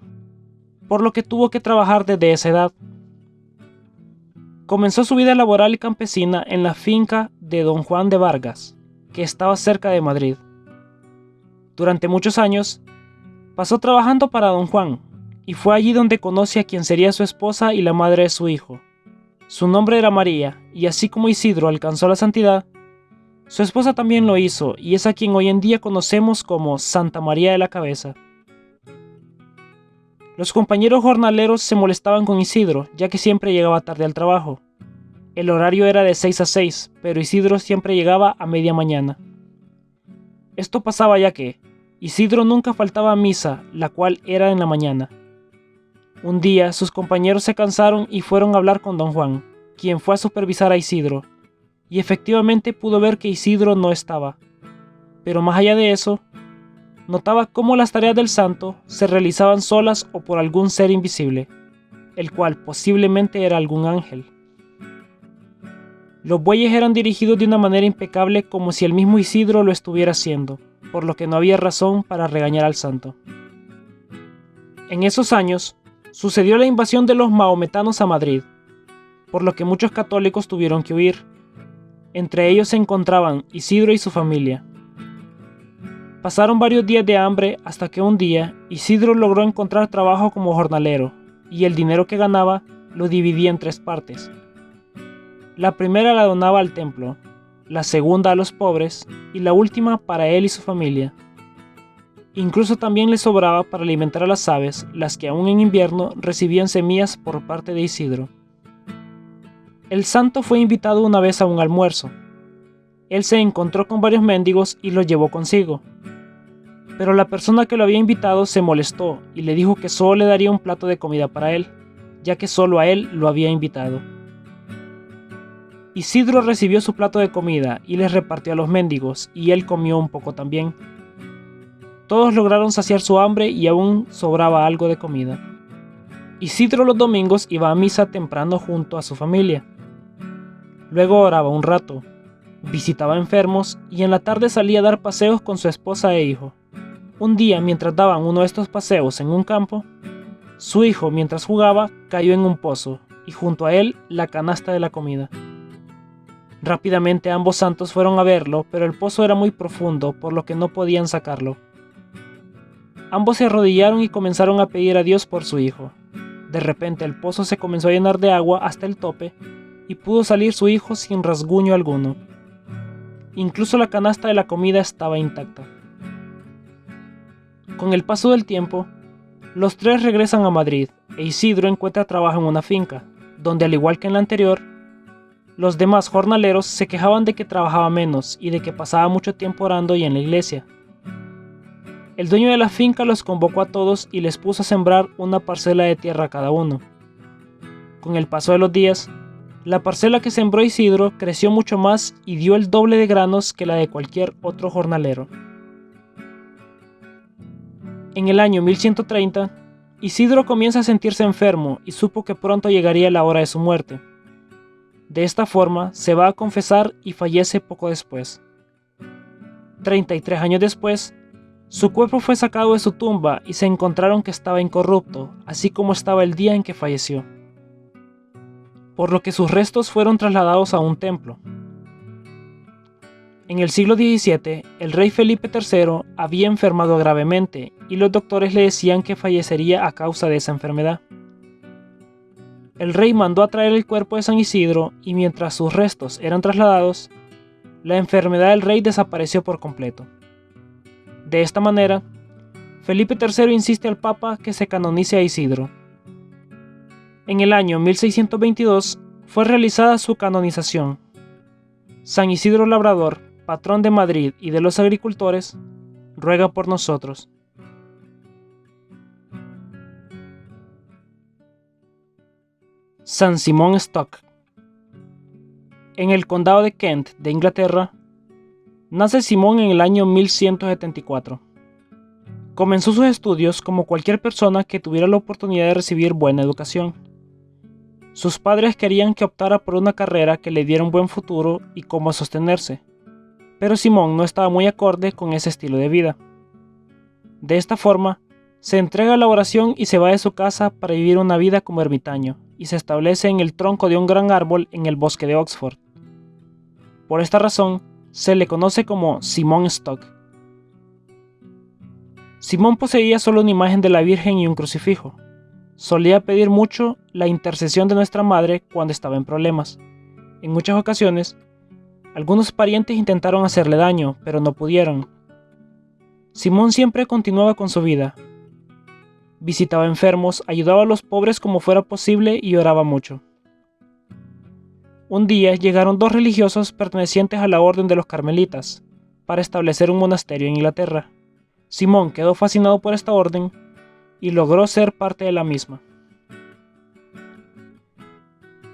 por lo que tuvo que trabajar desde esa edad. Comenzó su vida laboral y campesina en la finca de don Juan de Vargas, que estaba cerca de Madrid. Durante muchos años, pasó trabajando para don Juan, y fue allí donde conoce a quien sería su esposa y la madre de su hijo. Su nombre era María, y así como Isidro alcanzó la santidad, su esposa también lo hizo, y es a quien hoy en día conocemos como Santa María de la Cabeza. Los compañeros jornaleros se molestaban con Isidro, ya que siempre llegaba tarde al trabajo. El horario era de 6 a 6, pero Isidro siempre llegaba a media mañana. Esto pasaba ya que Isidro nunca faltaba a misa, la cual era en la mañana. Un día sus compañeros se cansaron y fueron a hablar con don Juan, quien fue a supervisar a Isidro, y efectivamente pudo ver que Isidro no estaba. Pero más allá de eso, notaba cómo las tareas del santo se realizaban solas o por algún ser invisible, el cual posiblemente era algún ángel. Los bueyes eran dirigidos de una manera impecable como si el mismo Isidro lo estuviera haciendo, por lo que no había razón para regañar al santo. En esos años, sucedió la invasión de los maometanos a Madrid, por lo que muchos católicos tuvieron que huir. Entre ellos se encontraban Isidro y su familia. Pasaron varios días de hambre hasta que un día Isidro logró encontrar trabajo como jornalero, y el dinero que ganaba lo dividía en 3 partes. La primera la donaba al templo, la segunda a los pobres y la última para él y su familia. Incluso también le sobraba para alimentar a las aves, las que aún en invierno recibían semillas por parte de Isidro. El santo fue invitado una vez a un almuerzo. Él se encontró con varios mendigos y los llevó consigo. Pero la persona que lo había invitado se molestó y le dijo que solo le daría un plato de comida para él, ya que solo a él lo había invitado. Isidro recibió su plato de comida y les repartió a los mendigos, y él comió un poco también. Todos lograron saciar su hambre y aún sobraba algo de comida. Isidro los domingos iba a misa temprano junto a su familia. Luego oraba un rato, visitaba enfermos y en la tarde salía a dar paseos con su esposa e hijo. Un día, mientras daban uno de estos paseos en un campo, su hijo, mientras jugaba, cayó en un pozo y junto a él la canasta de la comida. Rápidamente ambos santos fueron a verlo, pero el pozo era muy profundo, por lo que no podían sacarlo. Ambos se arrodillaron y comenzaron a pedir a Dios por su hijo. De repente el pozo se comenzó a llenar de agua hasta el tope y pudo salir su hijo sin rasguño alguno. Incluso la canasta de la comida estaba intacta. Con el paso del tiempo, los tres regresan a Madrid e Isidro encuentra trabajo en una finca, donde al igual que en la anterior, los demás jornaleros se quejaban de que trabajaba menos y de que pasaba mucho tiempo orando y en la iglesia. El dueño de la finca los convocó a todos y les puso a sembrar una parcela de tierra a cada uno. Con el paso de los días, la parcela que sembró Isidro creció mucho más y dio el doble de granos que la de cualquier otro jornalero. En el año 1130, Isidro comienza a sentirse enfermo y supo que pronto llegaría la hora de su muerte. De esta forma, se va a confesar y fallece poco después. 33 años después, su cuerpo fue sacado de su tumba y se encontraron que estaba incorrupto, así como estaba el día en que falleció. Por lo que sus restos fueron trasladados a un templo. En el siglo XVII, el rey Felipe III había enfermado gravemente y los doctores le decían que fallecería a causa de esa enfermedad. El rey mandó a traer el cuerpo de San Isidro y mientras sus restos eran trasladados, la enfermedad del rey desapareció por completo. De esta manera, Felipe III insiste al Papa que se canonice a Isidro. En el año 1622 fue realizada su canonización. San Isidro Labrador, patrón de Madrid y de los agricultores, ruega por nosotros. San Simón Stock. En el condado de Kent de Inglaterra, nace Simón en el año 1174. Comenzó sus estudios como cualquier persona que tuviera la oportunidad de recibir buena educación. Sus padres querían que optara por una carrera que le diera un buen futuro y cómo sostenerse, pero Simón no estaba muy acorde con ese estilo de vida. De esta forma, se entrega a la oración y se va de su casa para vivir una vida como ermitaño, y se establece en el tronco de un gran árbol en el bosque de Oxford. Por esta razón, se le conoce como Simón Stock. Simón poseía solo una imagen de la Virgen y un crucifijo. Solía pedir mucho la intercesión de nuestra Madre cuando estaba en problemas. En muchas ocasiones, algunos parientes intentaron hacerle daño, pero no pudieron. Simón siempre continuaba con su vida. Visitaba enfermos, ayudaba a los pobres como fuera posible y oraba mucho. Un día llegaron dos religiosos pertenecientes a la orden de los carmelitas para establecer un monasterio en Inglaterra. Simón quedó fascinado por esta orden y logró ser parte de la misma.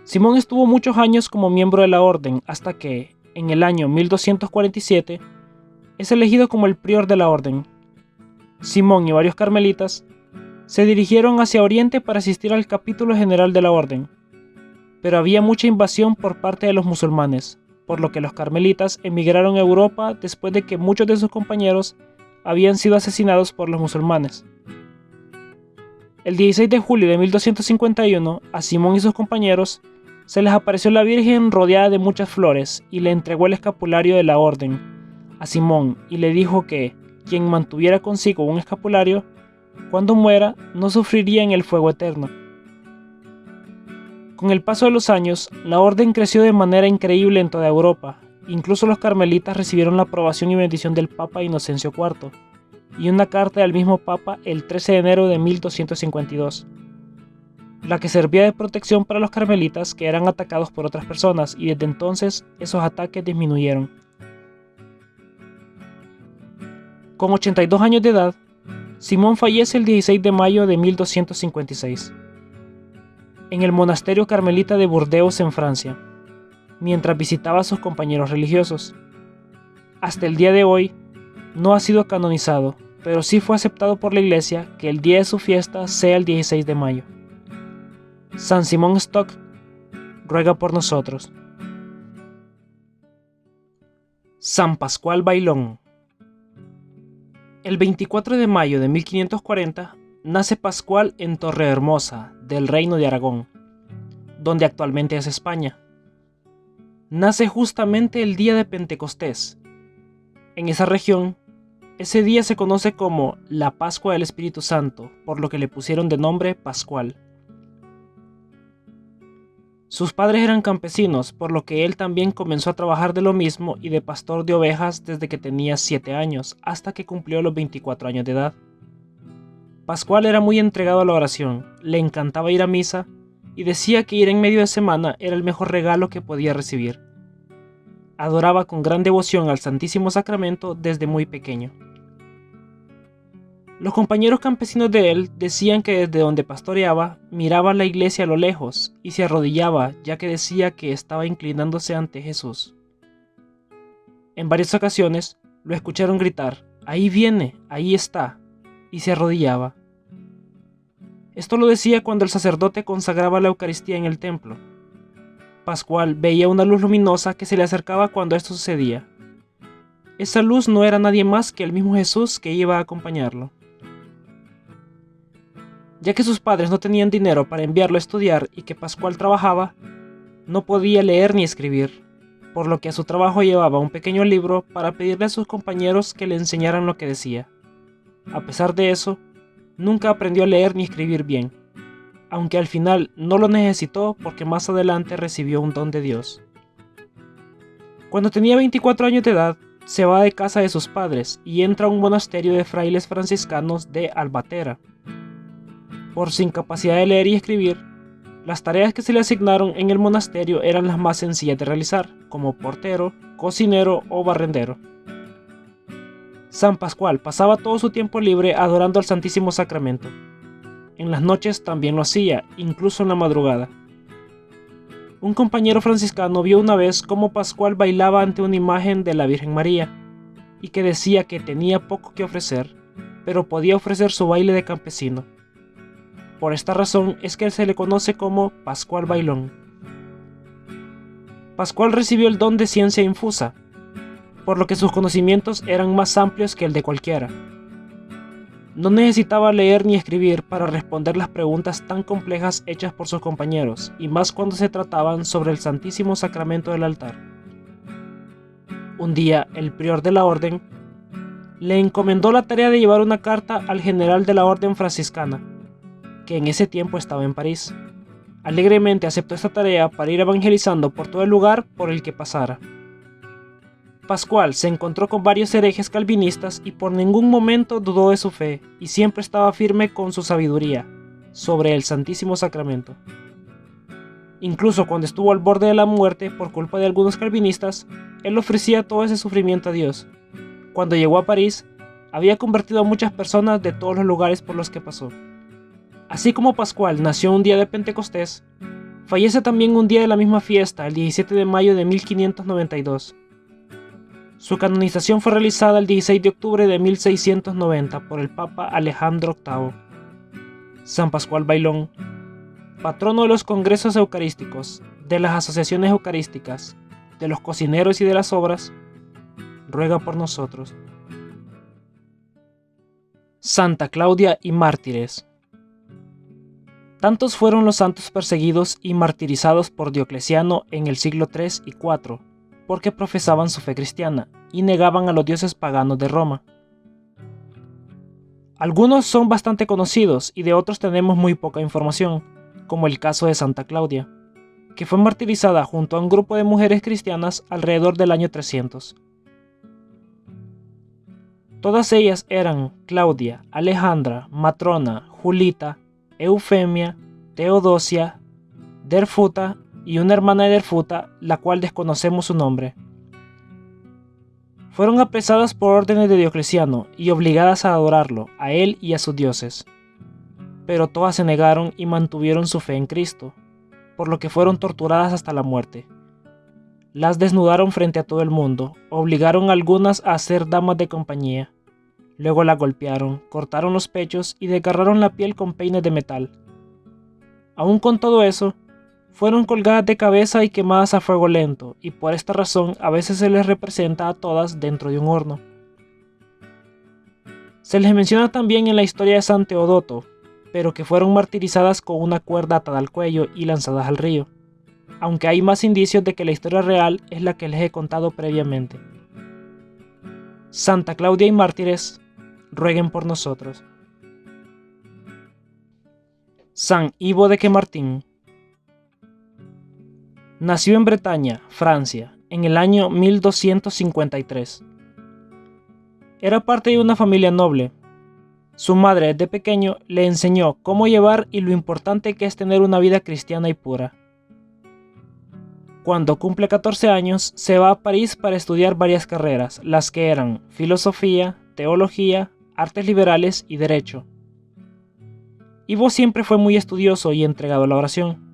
Simón estuvo muchos años como miembro de la orden hasta que, en el año 1247, es elegido como el prior de la orden. Simón y varios carmelitas se dirigieron hacia Oriente para asistir al capítulo general de la orden, pero había mucha invasión por parte de los musulmanes, por lo que los carmelitas emigraron a Europa después de que muchos de sus compañeros habían sido asesinados por los musulmanes. El 16 de julio de 1251, a Simón y sus compañeros se les apareció la Virgen rodeada de muchas flores y le entregó el escapulario de la orden a Simón y le dijo que quien mantuviera consigo un escapulario, cuando muera, no sufriría en el fuego eterno. Con el paso de los años, la orden creció de manera increíble en toda Europa. Incluso los carmelitas recibieron la aprobación y bendición del Papa Inocencio IV y una carta del mismo Papa el 13 de enero de 1252, la que servía de protección para los carmelitas que eran atacados por otras personas, y desde entonces esos ataques disminuyeron. Con 82 años de edad, Simón fallece el 16 de mayo de 1256, en el monasterio carmelita de Burdeos en Francia, mientras visitaba a sus compañeros religiosos. Hasta el día de hoy, no ha sido canonizado, pero sí fue aceptado por la Iglesia que el día de su fiesta sea el 16 de mayo. San Simón Stock ruega por nosotros. San Pascual Bailón. El 24 de mayo de 1540 nace Pascual en Torrehermosa, del Reino de Aragón, donde actualmente es España. Nace justamente el día de Pentecostés. En esa región, ese día se conoce como la Pascua del Espíritu Santo, por lo que le pusieron de nombre Pascual. Sus padres eran campesinos, por lo que él también comenzó a trabajar de lo mismo y de pastor de ovejas desde que tenía 7 años, hasta que cumplió los 24 años de edad. Pascual era muy entregado a la oración, le encantaba ir a misa y decía que ir en medio de semana era el mejor regalo que podía recibir. Adoraba con gran devoción al Santísimo Sacramento desde muy pequeño. Los compañeros campesinos de él decían que desde donde pastoreaba miraba la iglesia a lo lejos y se arrodillaba, ya que decía que estaba inclinándose ante Jesús. En varias ocasiones lo escucharon gritar: "Ahí viene, ahí está", y se arrodillaba. Esto lo decía cuando el sacerdote consagraba la Eucaristía en el templo. Pascual veía una luz luminosa que se le acercaba cuando esto sucedía. Esa luz no era nadie más que el mismo Jesús que iba a acompañarlo. Ya que sus padres no tenían dinero para enviarlo a estudiar y que Pascual trabajaba, no podía leer ni escribir, por lo que a su trabajo llevaba un pequeño libro para pedirle a sus compañeros que le enseñaran lo que decía. A pesar de eso, nunca aprendió a leer ni escribir bien, aunque al final no lo necesitó porque más adelante recibió un don de Dios. Cuando tenía 24 años de edad, se va de casa de sus padres y entra a un monasterio de frailes franciscanos de Albatera. Por su incapacidad de leer y escribir, las tareas que se le asignaron en el monasterio eran las más sencillas de realizar, como portero, cocinero o barrendero. San Pascual pasaba todo su tiempo libre adorando al Santísimo Sacramento. En las noches también lo hacía, incluso en la madrugada. Un compañero franciscano vio una vez cómo Pascual bailaba ante una imagen de la Virgen María, y que decía que tenía poco que ofrecer, pero podía ofrecer su baile de campesino. Por esta razón es que se le conoce como Pascual Bailón. Pascual recibió el don de ciencia infusa, por lo que sus conocimientos eran más amplios que el de cualquiera. No necesitaba leer ni escribir para responder las preguntas tan complejas hechas por sus compañeros, y más cuando se trataban sobre el Santísimo Sacramento del altar. Un día, el prior de la orden le encomendó la tarea de llevar una carta al general de la orden franciscana, que en ese tiempo estaba en París. Alegremente aceptó esta tarea para ir evangelizando por todo el lugar por el que pasara. Pascual se encontró con varios herejes calvinistas y por ningún momento dudó de su fe y siempre estaba firme con su sabiduría sobre el Santísimo Sacramento. Incluso cuando estuvo al borde de la muerte por culpa de algunos calvinistas, él ofrecía todo ese sufrimiento a Dios. Cuando llegó a París, había convertido a muchas personas de todos los lugares por los que pasó. Así como Pascual nació un día de Pentecostés, fallece también un día de la misma fiesta, el 17 de mayo de 1592. Su canonización fue realizada el 16 de octubre de 1690 por el Papa Alejandro VIII. San Pascual Bailón, patrono de los congresos eucarísticos, de las asociaciones eucarísticas, de los cocineros y de las obras, ruega por nosotros. Santa Claudia y mártires. Tantos fueron los santos perseguidos y martirizados por Diocleciano en el siglo III y IV, porque profesaban su fe cristiana y negaban a los dioses paganos de Roma. Algunos son bastante conocidos y de otros tenemos muy poca información, como el caso de Santa Claudia, que fue martirizada junto a un grupo de mujeres cristianas alrededor del año 300. Todas ellas eran Claudia, Alejandra, Matrona, Julita, Eufemia, Teodosia, Derfuta y una hermana de Derfuta, la cual desconocemos su nombre. Fueron apresadas por órdenes de Diocleciano y obligadas a adorarlo, a él y a sus dioses. Pero todas se negaron y mantuvieron su fe en Cristo, por lo que fueron torturadas hasta la muerte. Las desnudaron frente a todo el mundo, obligaron a algunas a ser damas de compañía. Luego la golpearon, cortaron los pechos y desgarraron la piel con peines de metal. Aún con todo eso, fueron colgadas de cabeza y quemadas a fuego lento, y por esta razón a veces se les representa a todas dentro de un horno. Se les menciona también en la historia de San Teodoto, pero que fueron martirizadas con una cuerda atada al cuello y lanzadas al río, aunque hay más indicios de que la historia real es la que les he contado previamente. Santa Claudia y mártires, rueguen por nosotros. San Ivo de Quemartín. Nació en Bretaña, Francia, en el año 1253. Era parte de una familia noble. Su madre desde pequeño le enseñó cómo llevar y lo importante que es tener una vida cristiana y pura. Cuando cumple 14 años, se va a París para estudiar varias carreras, las que eran filosofía, teología, artes liberales y derecho. Ivo siempre fue muy estudioso y entregado a la oración.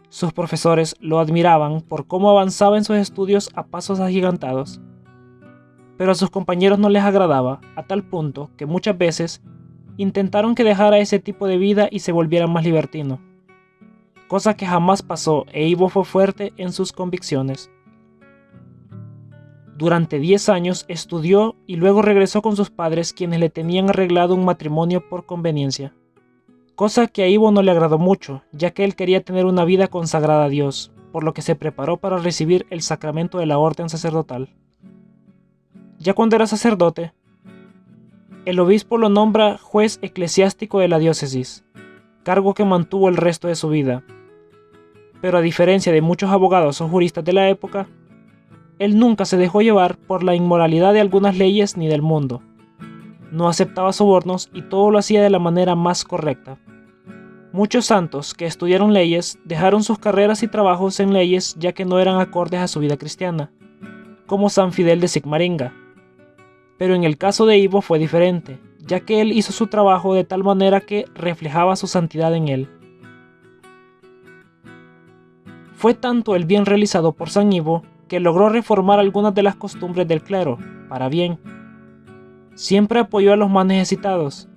Sus profesores lo admiraban por cómo avanzaba en sus estudios a pasos agigantados. Pero a sus compañeros no les agradaba, a tal punto que muchas veces intentaron que dejara ese tipo de vida y se volviera más libertino. Cosa que jamás pasó, e Ivo fue fuerte en sus convicciones. Durante 10 años estudió y luego regresó con sus padres, quienes le tenían arreglado un matrimonio por conveniencia. Cosa que a Ivo no le agradó mucho, ya que él quería tener una vida consagrada a Dios, por lo que se preparó para recibir el sacramento de la orden sacerdotal. Ya cuando era sacerdote, el obispo lo nombra juez eclesiástico de la diócesis, cargo que mantuvo el resto de su vida. Pero a diferencia de muchos abogados o juristas de la época, él nunca se dejó llevar por la inmoralidad de algunas leyes ni del mundo. No aceptaba sobornos y todo lo hacía de la manera más correcta. Muchos santos que estudiaron leyes dejaron sus carreras y trabajos en leyes ya que no eran acordes a su vida cristiana, como San Fidel de Sigmaringa. Pero en el caso de Ivo fue diferente, ya que él hizo su trabajo de tal manera que reflejaba su santidad en él. Fue tanto el bien realizado por San Ivo que logró reformar algunas de las costumbres del clero, para bien. Siempre apoyó a los más necesitados.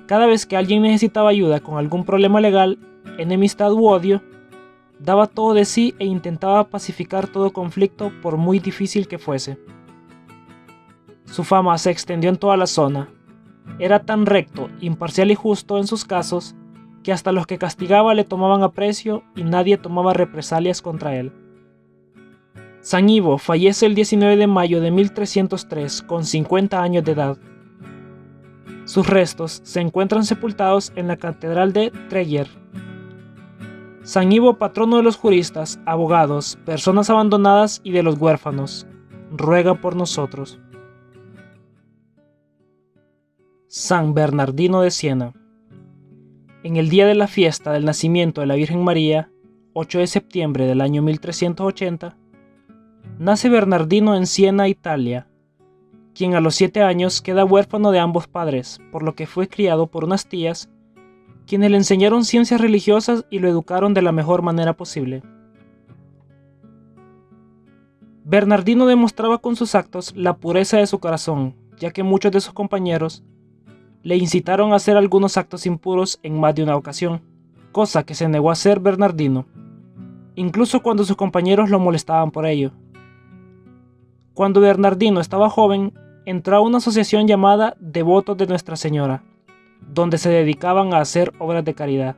Cada vez que alguien necesitaba ayuda con algún problema legal, enemistad u odio, daba todo de sí e intentaba pacificar todo conflicto por muy difícil que fuese. Su fama se extendió en toda la zona. Era tan recto, imparcial y justo en sus casos que hasta los que castigaba le tomaban aprecio y nadie tomaba represalias contra él. San Ivo fallece el 19 de mayo de 1303 con 50 años de edad. Sus restos se encuentran sepultados en la Catedral de Tréguer. San Ivo, patrono de los juristas, abogados, personas abandonadas y de los huérfanos, ruega por nosotros. San Bernardino de Siena. En el día de la fiesta del nacimiento de la Virgen María, 8 de septiembre del año 1380, nace Bernardino en Siena, Italia, quien a los 7 años queda huérfano de ambos padres, por lo que fue criado por unas tías, quienes le enseñaron ciencias religiosas y lo educaron de la mejor manera posible. Bernardino demostraba con sus actos la pureza de su corazón, ya que muchos de sus compañeros le incitaron a hacer algunos actos impuros en más de una ocasión, cosa que se negó a hacer Bernardino, incluso cuando sus compañeros lo molestaban por ello. Cuando Bernardino estaba joven, entró a una asociación llamada Devotos de Nuestra Señora, donde se dedicaban a hacer obras de caridad.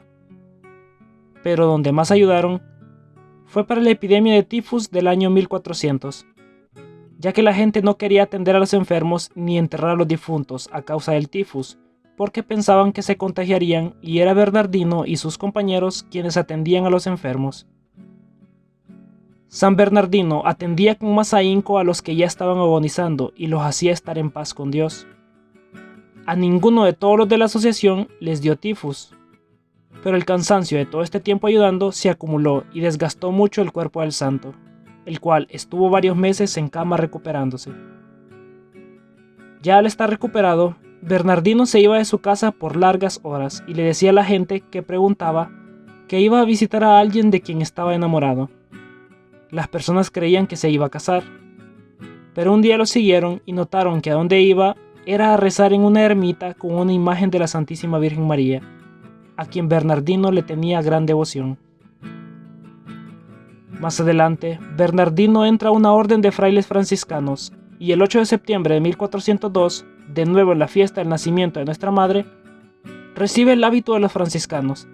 Pero donde más ayudaron fue para la epidemia de tifus del año 1400, ya que la gente no quería atender a los enfermos ni enterrar a los difuntos a causa del tifus, porque pensaban que se contagiarían, y era Bernardino y sus compañeros quienes atendían a los enfermos. San Bernardino atendía con más ahínco a los que ya estaban agonizando y los hacía estar en paz con Dios. A ninguno de todos los de la asociación les dio tifus, pero el cansancio de todo este tiempo ayudando se acumuló y desgastó mucho el cuerpo del santo, el cual estuvo varios meses en cama recuperándose. Ya al estar recuperado, Bernardino se iba de su casa por largas horas y le decía a la gente que preguntaba que iba a visitar a alguien de quien estaba enamorado. Las personas creían que se iba a casar, pero un día lo siguieron y notaron que a donde iba era a rezar en una ermita con una imagen de la Santísima Virgen María, a quien Bernardino le tenía gran devoción. Más adelante, Bernardino entra a una orden de frailes franciscanos y el 8 de septiembre de 1402, de nuevo en la fiesta del nacimiento de nuestra Madre, recibe el hábito de los franciscanos.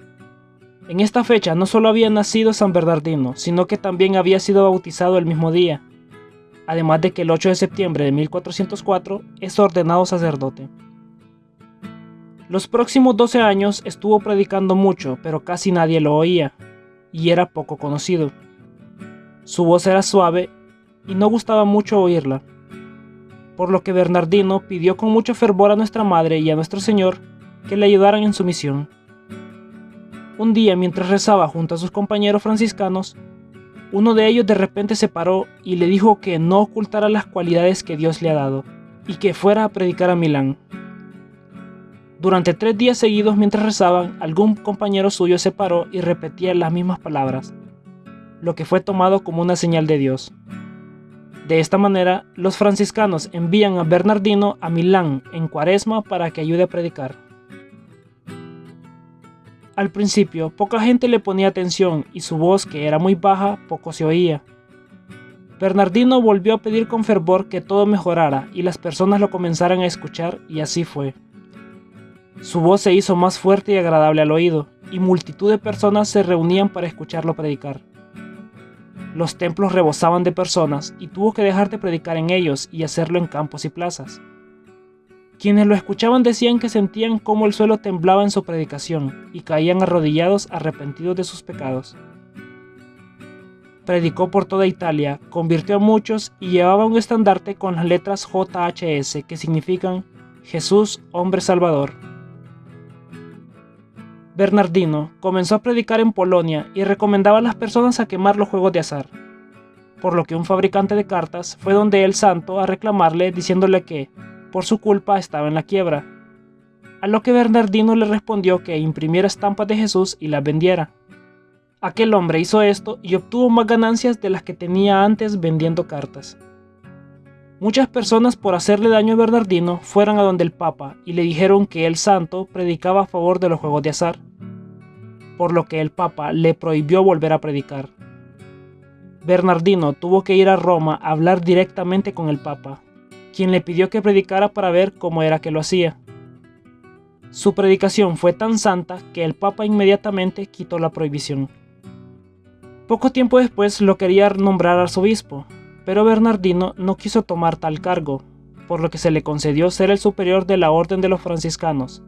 En esta fecha no solo había nacido San Bernardino, sino que también había sido bautizado el mismo día, además de que el 8 de septiembre de 1404 es ordenado sacerdote. Los próximos 12 años estuvo predicando mucho, pero casi nadie lo oía, y era poco conocido. Su voz era suave y no gustaba mucho oírla, por lo que Bernardino pidió con mucho fervor a nuestra Madre y a nuestro Señor que le ayudaran en su misión. Un día, mientras rezaba junto a sus compañeros franciscanos, uno de ellos de repente se paró y le dijo que no ocultara las cualidades que Dios le ha dado, y que fuera a predicar a Milán. Durante 3 días seguidos mientras rezaban, algún compañero suyo se paró y repetía las mismas palabras, lo que fue tomado como una señal de Dios. De esta manera, los franciscanos envían a Bernardino a Milán en Cuaresma para que ayude a predicar. Al principio, poca gente le ponía atención y su voz, que era muy baja, poco se oía. Bernardino volvió a pedir con fervor que todo mejorara y las personas lo comenzaran a escuchar, y así fue. Su voz se hizo más fuerte y agradable al oído, y multitud de personas se reunían para escucharlo predicar. Los templos rebosaban de personas y tuvo que dejar de predicar en ellos y hacerlo en campos y plazas. Quienes lo escuchaban decían que sentían cómo el suelo temblaba en su predicación y caían arrodillados arrepentidos de sus pecados. Predicó por toda Italia, convirtió a muchos y llevaba un estandarte con las letras JHS, que significan Jesús, Hombre Salvador. Bernardino comenzó a predicar en Polonia y recomendaba a las personas a quemar los juegos de azar, por lo que un fabricante de cartas fue donde el santo a reclamarle diciéndole que, por su culpa, estaba en la quiebra, a lo que Bernardino le respondió que imprimiera estampas de Jesús y las vendiera. Aquel hombre hizo esto y obtuvo más ganancias de las que tenía antes vendiendo cartas. Muchas personas, por hacerle daño a Bernardino, fueron a donde el Papa y le dijeron que el santo predicaba a favor de los juegos de azar, por lo que el Papa le prohibió volver a predicar. Bernardino tuvo que ir a Roma a hablar directamente con el Papa, quien le pidió que predicara para ver cómo era que lo hacía. Su predicación fue tan santa que el Papa inmediatamente quitó la prohibición. Poco tiempo después lo quería nombrar arzobispo, pero Bernardino no quiso tomar tal cargo, por lo que se le concedió ser el superior de la orden de los franciscanos,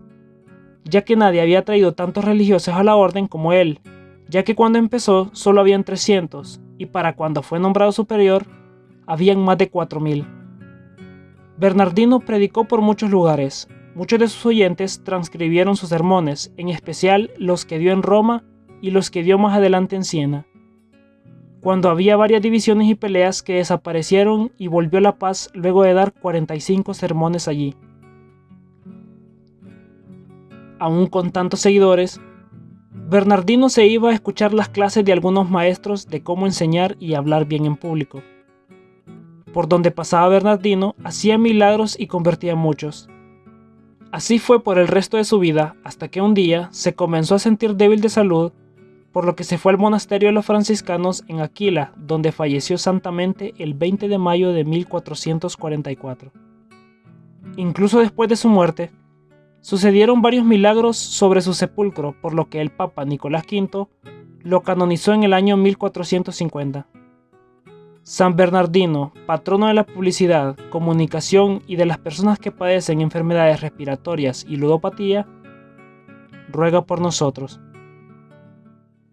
ya que nadie había traído tantos religiosos a la orden como él, ya que cuando empezó solo habían 300, y para cuando fue nombrado superior, habían más de 4000. Bernardino predicó por muchos lugares. Muchos de sus oyentes transcribieron sus sermones, en especial los que dio en Roma y los que dio más adelante en Siena, cuando había varias divisiones y peleas que desaparecieron, y volvió la paz luego de dar 45 sermones allí. Aún con tantos seguidores, Bernardino se iba a escuchar las clases de algunos maestros de cómo enseñar y hablar bien en público. Por donde pasaba Bernardino, hacía milagros y convertía a muchos. Así fue por el resto de su vida, hasta que un día se comenzó a sentir débil de salud, por lo que se fue al monasterio de los franciscanos en Aquila, donde falleció santamente el 20 de mayo de 1444. Incluso después de su muerte, sucedieron varios milagros sobre su sepulcro, por lo que el Papa Nicolás V lo canonizó en el año 1450. San Bernardino, patrono de la publicidad, comunicación y de las personas que padecen enfermedades respiratorias y ludopatía, ruega por nosotros.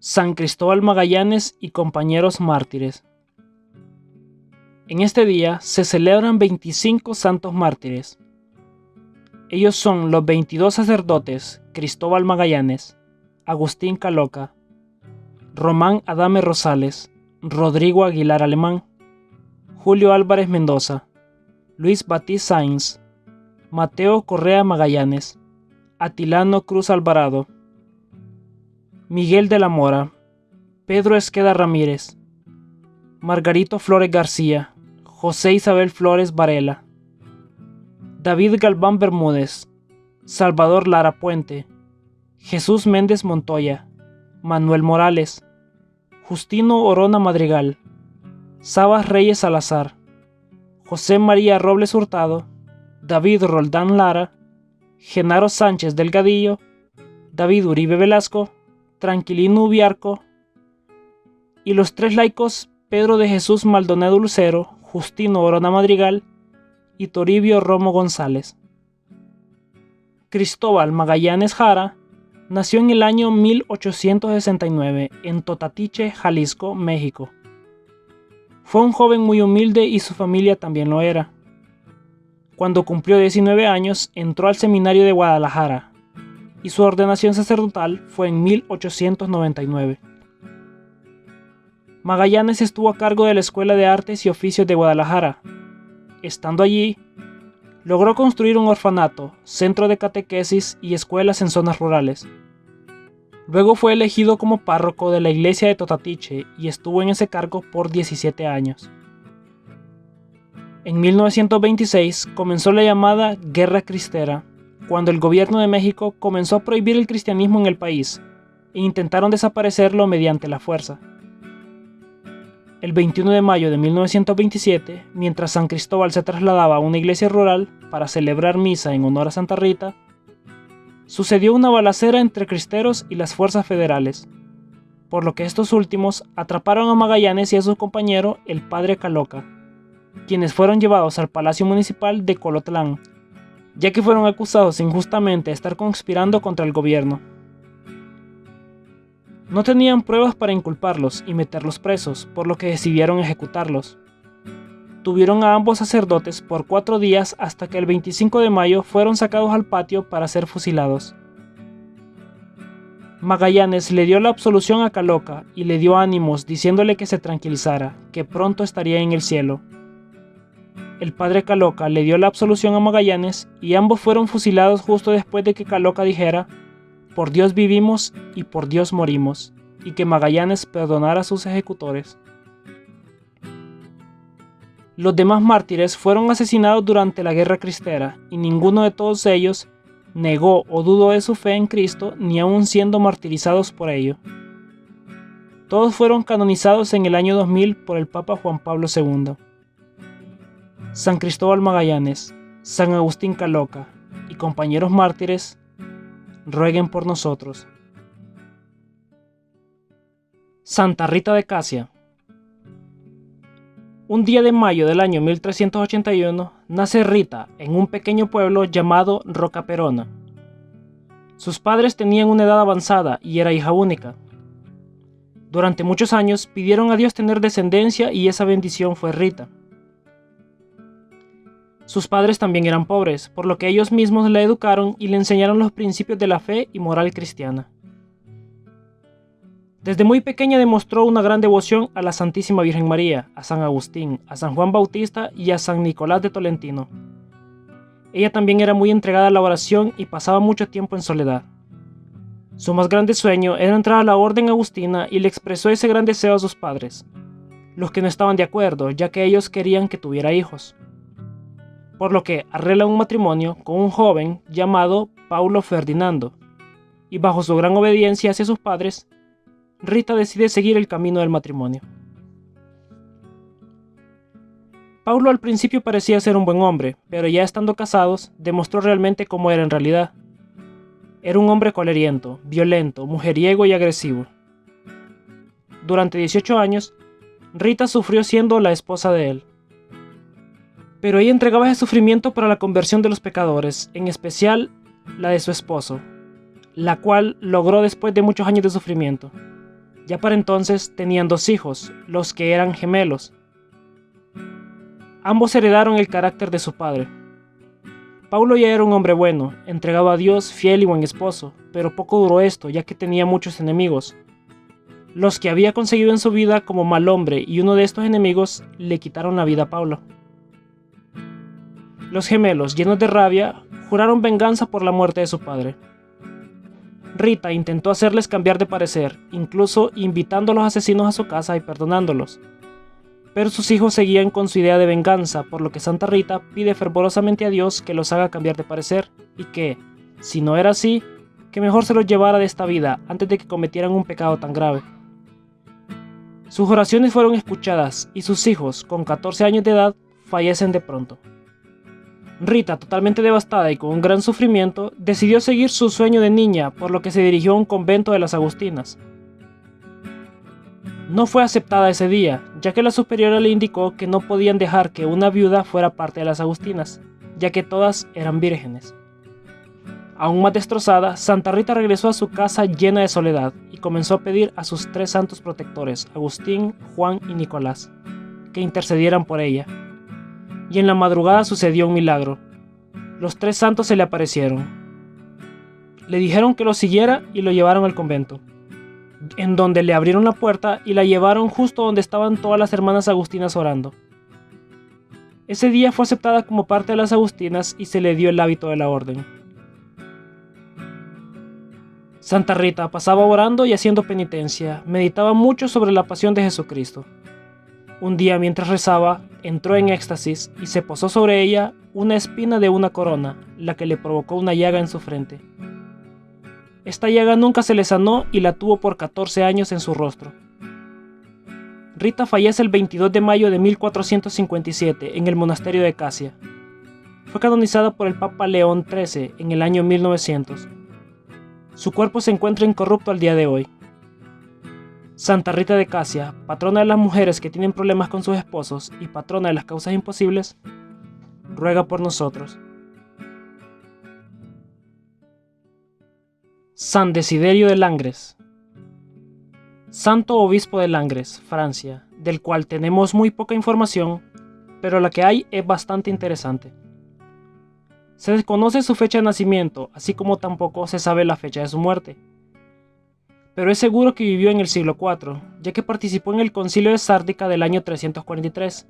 San Cristóbal Magallanes y compañeros mártires. En este día se celebran 25 santos mártires. Ellos son los 22 sacerdotes Cristóbal Magallanes, Agustín Caloca, Román Adame Rosales, Rodrigo Aguilar Alemán, Julio Álvarez Mendoza, Luis Batiz Sáenz, Mateo Correa Magallanes, Atilano Cruz Alvarado, Miguel de la Mora, Pedro Esqueda Ramírez, Margarito Flores García, José Isabel Flores Varela, David Galván Bermúdez, Salvador Lara Puente, Jesús Méndez Montoya, Manuel Morales, Justino Orona Madrigal, Sabas Reyes Salazar, José María Robles Hurtado, David Roldán Lara, Genaro Sánchez Delgadillo, David Uribe Velasco, Tranquilino Ubiarco, y los 3 laicos Pedro de Jesús Maldonado Lucero, Justino Orona Madrigal y Toribio Romo González. Cristóbal Magallanes Jara nació en el año 1869 en Totatiche, Jalisco, México. Fue un joven muy humilde y su familia también lo era. Cuando cumplió 19 años, entró al seminario de Guadalajara y su ordenación sacerdotal fue en 1899. Magallanes estuvo a cargo de la Escuela de Artes y Oficios de Guadalajara. Estando allí, logró construir un orfanato, centro de catequesis y escuelas en zonas rurales. Luego fue elegido como párroco de la iglesia de Totatiche y estuvo en ese cargo por 17 años. En 1926 comenzó la llamada Guerra Cristera, cuando el gobierno de México comenzó a prohibir el cristianismo en el país e intentaron desaparecerlo mediante la fuerza. El 21 de mayo de 1927, mientras San Cristóbal se trasladaba a una iglesia rural para celebrar misa en honor a Santa Rita, sucedió una balacera entre cristeros y las fuerzas federales, por lo que estos últimos atraparon a Magallanes y a su compañero, el padre Caloca, quienes fueron llevados al Palacio Municipal de Colotlán, ya que fueron acusados injustamente de estar conspirando contra el gobierno. No tenían pruebas para inculparlos y meterlos presos, por lo que decidieron ejecutarlos. Tuvieron a ambos sacerdotes por 4 días hasta que el 25 de mayo fueron sacados al patio para ser fusilados. Magallanes le dio la absolución a Caloca y le dio ánimos diciéndole que se tranquilizara, que pronto estaría en el cielo. El padre Caloca le dio la absolución a Magallanes y ambos fueron fusilados justo después de que Caloca dijera: "Por Dios vivimos y por Dios morimos", y que Magallanes perdonara a sus ejecutores. Los demás mártires fueron asesinados durante la Guerra Cristera y ninguno de todos ellos negó o dudó de su fe en Cristo, ni aun siendo martirizados por ello. Todos fueron canonizados en el año 2000 por el Papa Juan Pablo II. San Cristóbal Magallanes, San Agustín Caloca y compañeros mártires, rueguen por nosotros. Santa Rita de Casia. Un día de mayo del año 1381 nace Rita en un pequeño pueblo llamado Rocaperona. Sus padres tenían una edad avanzada y era hija única. Durante muchos años pidieron a Dios tener descendencia y esa bendición fue Rita. Sus padres también eran pobres, por lo que ellos mismos la educaron y le enseñaron los principios de la fe y moral cristiana. Desde muy pequeña demostró una gran devoción a la Santísima Virgen María, a San Agustín, a San Juan Bautista y a San Nicolás de Tolentino. Ella también era muy entregada a la oración y pasaba mucho tiempo en soledad. Su más grande sueño era entrar a la orden agustina y le expresó ese gran deseo a sus padres, los que no estaban de acuerdo, ya que ellos querían que tuviera hijos. Por lo que arregla un matrimonio con un joven llamado Paulo Ferdinando, y bajo su gran obediencia hacia sus padres, Rita decide seguir el camino del matrimonio. Paulo al principio parecía ser un buen hombre, pero ya estando casados, demostró realmente cómo era en realidad. Era un hombre coleriento, violento, mujeriego y agresivo. Durante 18 años, Rita sufrió siendo la esposa de él. Pero ella entregaba ese sufrimiento para la conversión de los pecadores, en especial la de su esposo, la cual logró después de muchos años de sufrimiento. Ya para entonces tenían 2 hijos, los que eran gemelos. Ambos heredaron el carácter de su padre. Paulo ya era un hombre bueno, entregado a Dios, fiel y buen esposo, pero poco duró esto, ya que tenía muchos enemigos, los que había conseguido en su vida como mal hombre, y uno de estos enemigos le quitaron la vida a Paulo. Los gemelos, llenos de rabia, juraron venganza por la muerte de su padre. Rita intentó hacerles cambiar de parecer, incluso invitando a los asesinos a su casa y perdonándolos. Pero sus hijos seguían con su idea de venganza, por lo que Santa Rita pide fervorosamente a Dios que los haga cambiar de parecer, y que, si no era así, que mejor se los llevara de esta vida antes de que cometieran un pecado tan grave. Sus oraciones fueron escuchadas y sus hijos, con 14 años de edad, fallecen de pronto. Rita, totalmente devastada y con un gran sufrimiento, decidió seguir su sueño de niña, por lo que se dirigió a un convento de las Agustinas. No fue aceptada ese día, ya que la superiora le indicó que no podían dejar que una viuda fuera parte de las Agustinas, ya que todas eran vírgenes. Aún más destrozada, Santa Rita regresó a su casa llena de soledad y comenzó a pedir a sus 3 santos protectores, Agustín, Juan y Nicolás, que intercedieran por ella. Y en la madrugada sucedió un milagro. Los 3 santos se le aparecieron. Le dijeron que lo siguiera y lo llevaron al convento, en donde le abrieron la puerta y la llevaron justo donde estaban todas las hermanas agustinas orando. Ese día fue aceptada como parte de las Agustinas y se le dio el hábito de la orden. Santa Rita pasaba orando y haciendo penitencia, meditaba mucho sobre la pasión de Jesucristo. Un día, mientras rezaba, entró en éxtasis y se posó sobre ella una espina de una corona, la que le provocó una llaga en su frente. Esta llaga nunca se le sanó y la tuvo por 14 años en su rostro. Rita fallece el 22 de mayo de 1457 en el monasterio de Casia. Fue canonizada por el Papa León XIII en el año 1900. Su cuerpo se encuentra incorrupto al día de hoy. Santa Rita de Casia, patrona de las mujeres que tienen problemas con sus esposos y patrona de las causas imposibles, ruega por nosotros. San Desiderio de Langres. Santo obispo de Langres, Francia, del cual tenemos muy poca información, pero la que hay es bastante interesante. Se desconoce su fecha de nacimiento, así como tampoco se sabe la fecha de su muerte. Pero es seguro que vivió en el siglo IV, ya que participó en el concilio de Sárdica del año 343,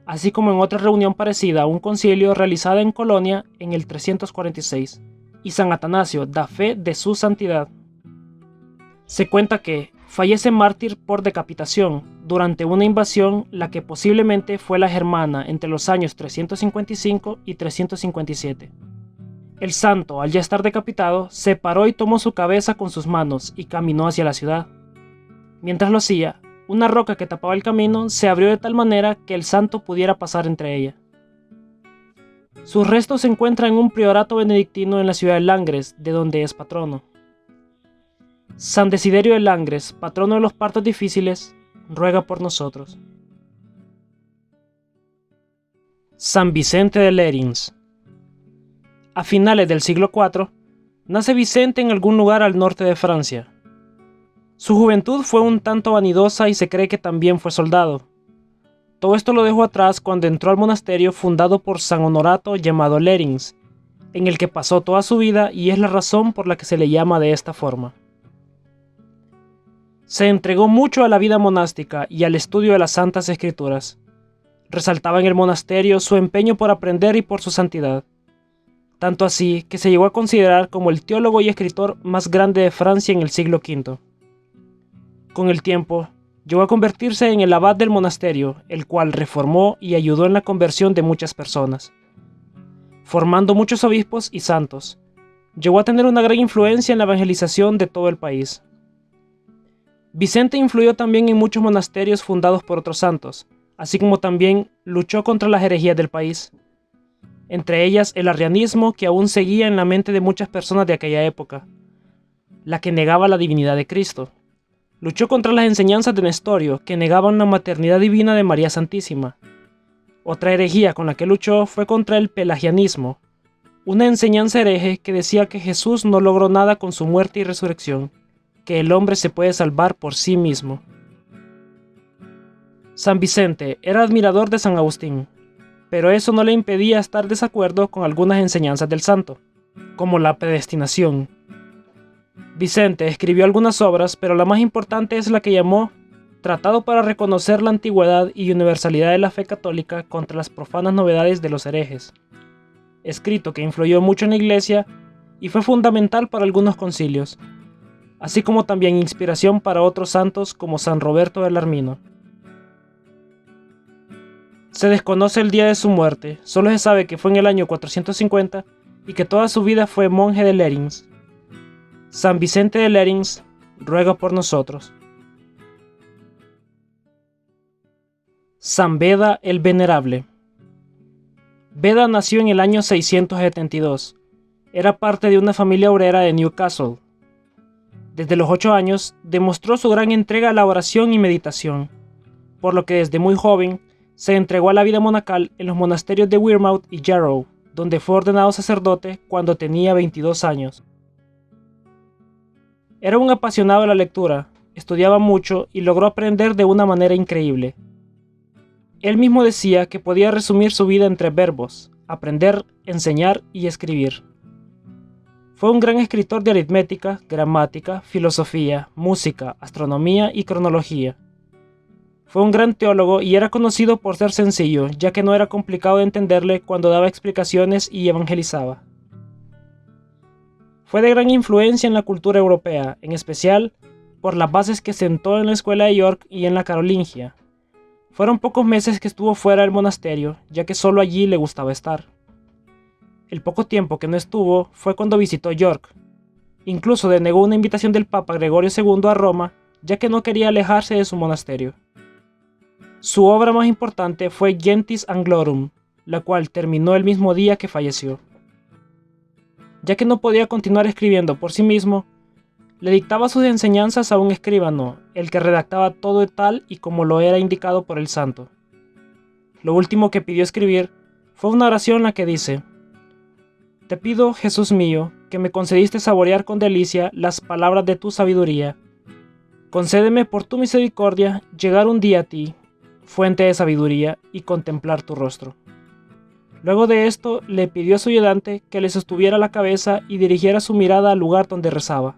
así como en otra reunión parecida a un concilio realizada en Colonia en el 346, y San Atanasio da fe de su santidad. Se cuenta que fallece mártir por decapitación durante una invasión, la que posiblemente fue la germana entre los años 355 y 357. El santo, al ya estar decapitado, se paró y tomó su cabeza con sus manos y caminó hacia la ciudad. Mientras lo hacía, una roca que tapaba el camino se abrió de tal manera que el santo pudiera pasar entre ella. Sus restos se encuentran en un priorato benedictino en la ciudad de Langres, de donde es patrono. San Desiderio de Langres, patrono de los partos difíciles, ruega por nosotros. San Vicente de Lérins. A finales del siglo IV, nace Vicente en algún lugar al norte de Francia. Su juventud fue un tanto vanidosa y se cree que también fue soldado. Todo esto lo dejó atrás cuando entró al monasterio fundado por San Honorato llamado Lérins, en el que pasó toda su vida y es la razón por la que se le llama de esta forma. Se entregó mucho a la vida monástica y al estudio de las Santas Escrituras. Resaltaba en el monasterio su empeño por aprender y por su santidad. Tanto así que se llegó a considerar como el teólogo y escritor más grande de Francia en el siglo V. Con el tiempo, llegó a convertirse en el abad del monasterio, el cual reformó y ayudó en la conversión de muchas personas, formando muchos obispos y santos. Llegó a tener una gran influencia en la evangelización de todo el país. Vicente influyó también en muchos monasterios fundados por otros santos, así como también luchó contra las herejías del país, entre ellas el arrianismo, que aún seguía en la mente de muchas personas de aquella época, la que negaba la divinidad de Cristo. Luchó contra las enseñanzas de Nestorio, que negaban la maternidad divina de María Santísima. Otra herejía con la que luchó fue contra el pelagianismo, una enseñanza hereje que decía que Jesús no logró nada con su muerte y resurrección, que el hombre se puede salvar por sí mismo. San Vicente era admirador de San Agustín, pero eso no le impedía estar en desacuerdo con algunas enseñanzas del santo, como la predestinación. Vicente escribió algunas obras, pero la más importante es la que llamó Tratado para reconocer la antigüedad y universalidad de la fe católica contra las profanas novedades de los herejes, escrito que influyó mucho en la Iglesia y fue fundamental para algunos concilios, así como también inspiración para otros santos como San Roberto del Armino. Se desconoce el día de su muerte, solo se sabe que fue en el año 450 y que toda su vida fue monje de Lérins. San Vicente de Lérins ruega por nosotros. San Beda el Venerable. Beda nació en el año 672. Era parte de una familia obrera de Newcastle. Desde los 8 años demostró su gran entrega a la oración y meditación, por lo que desde muy joven se entregó a la vida monacal en los monasterios de Wearmouth y Jarrow, donde fue ordenado sacerdote cuando tenía 22 años. Era un apasionado de la lectura, estudiaba mucho y logró aprender de una manera increíble. Él mismo decía que podía resumir su vida en 3 verbos: aprender, enseñar y escribir. Fue un gran escritor de aritmética, gramática, filosofía, música, astronomía y cronología. Fue un gran teólogo y era conocido por ser sencillo, ya que no era complicado de entenderle cuando daba explicaciones y evangelizaba. Fue de gran influencia en la cultura europea, en especial por las bases que sentó en la escuela de York y en la Carolingia. Fueron pocos meses que estuvo fuera del monasterio, ya que solo allí le gustaba estar. El poco tiempo que no estuvo fue cuando visitó York. Incluso denegó una invitación del Papa Gregorio II a Roma, ya que no quería alejarse de su monasterio. Su obra más importante fue Gentis Anglorum, la cual terminó el mismo día que falleció. Ya que no podía continuar escribiendo por sí mismo, le dictaba sus enseñanzas a un escribano, el que redactaba todo tal y como lo era indicado por el santo. Lo último que pidió escribir fue una oración en la que dice: «Te pido, Jesús mío, que me concediste saborear con delicia las palabras de tu sabiduría. Concédeme por tu misericordia llegar un día a ti, fuente de sabiduría, y contemplar tu rostro». Luego de esto le pidió a su ayudante que le sostuviera la cabeza y dirigiera su mirada al lugar donde rezaba.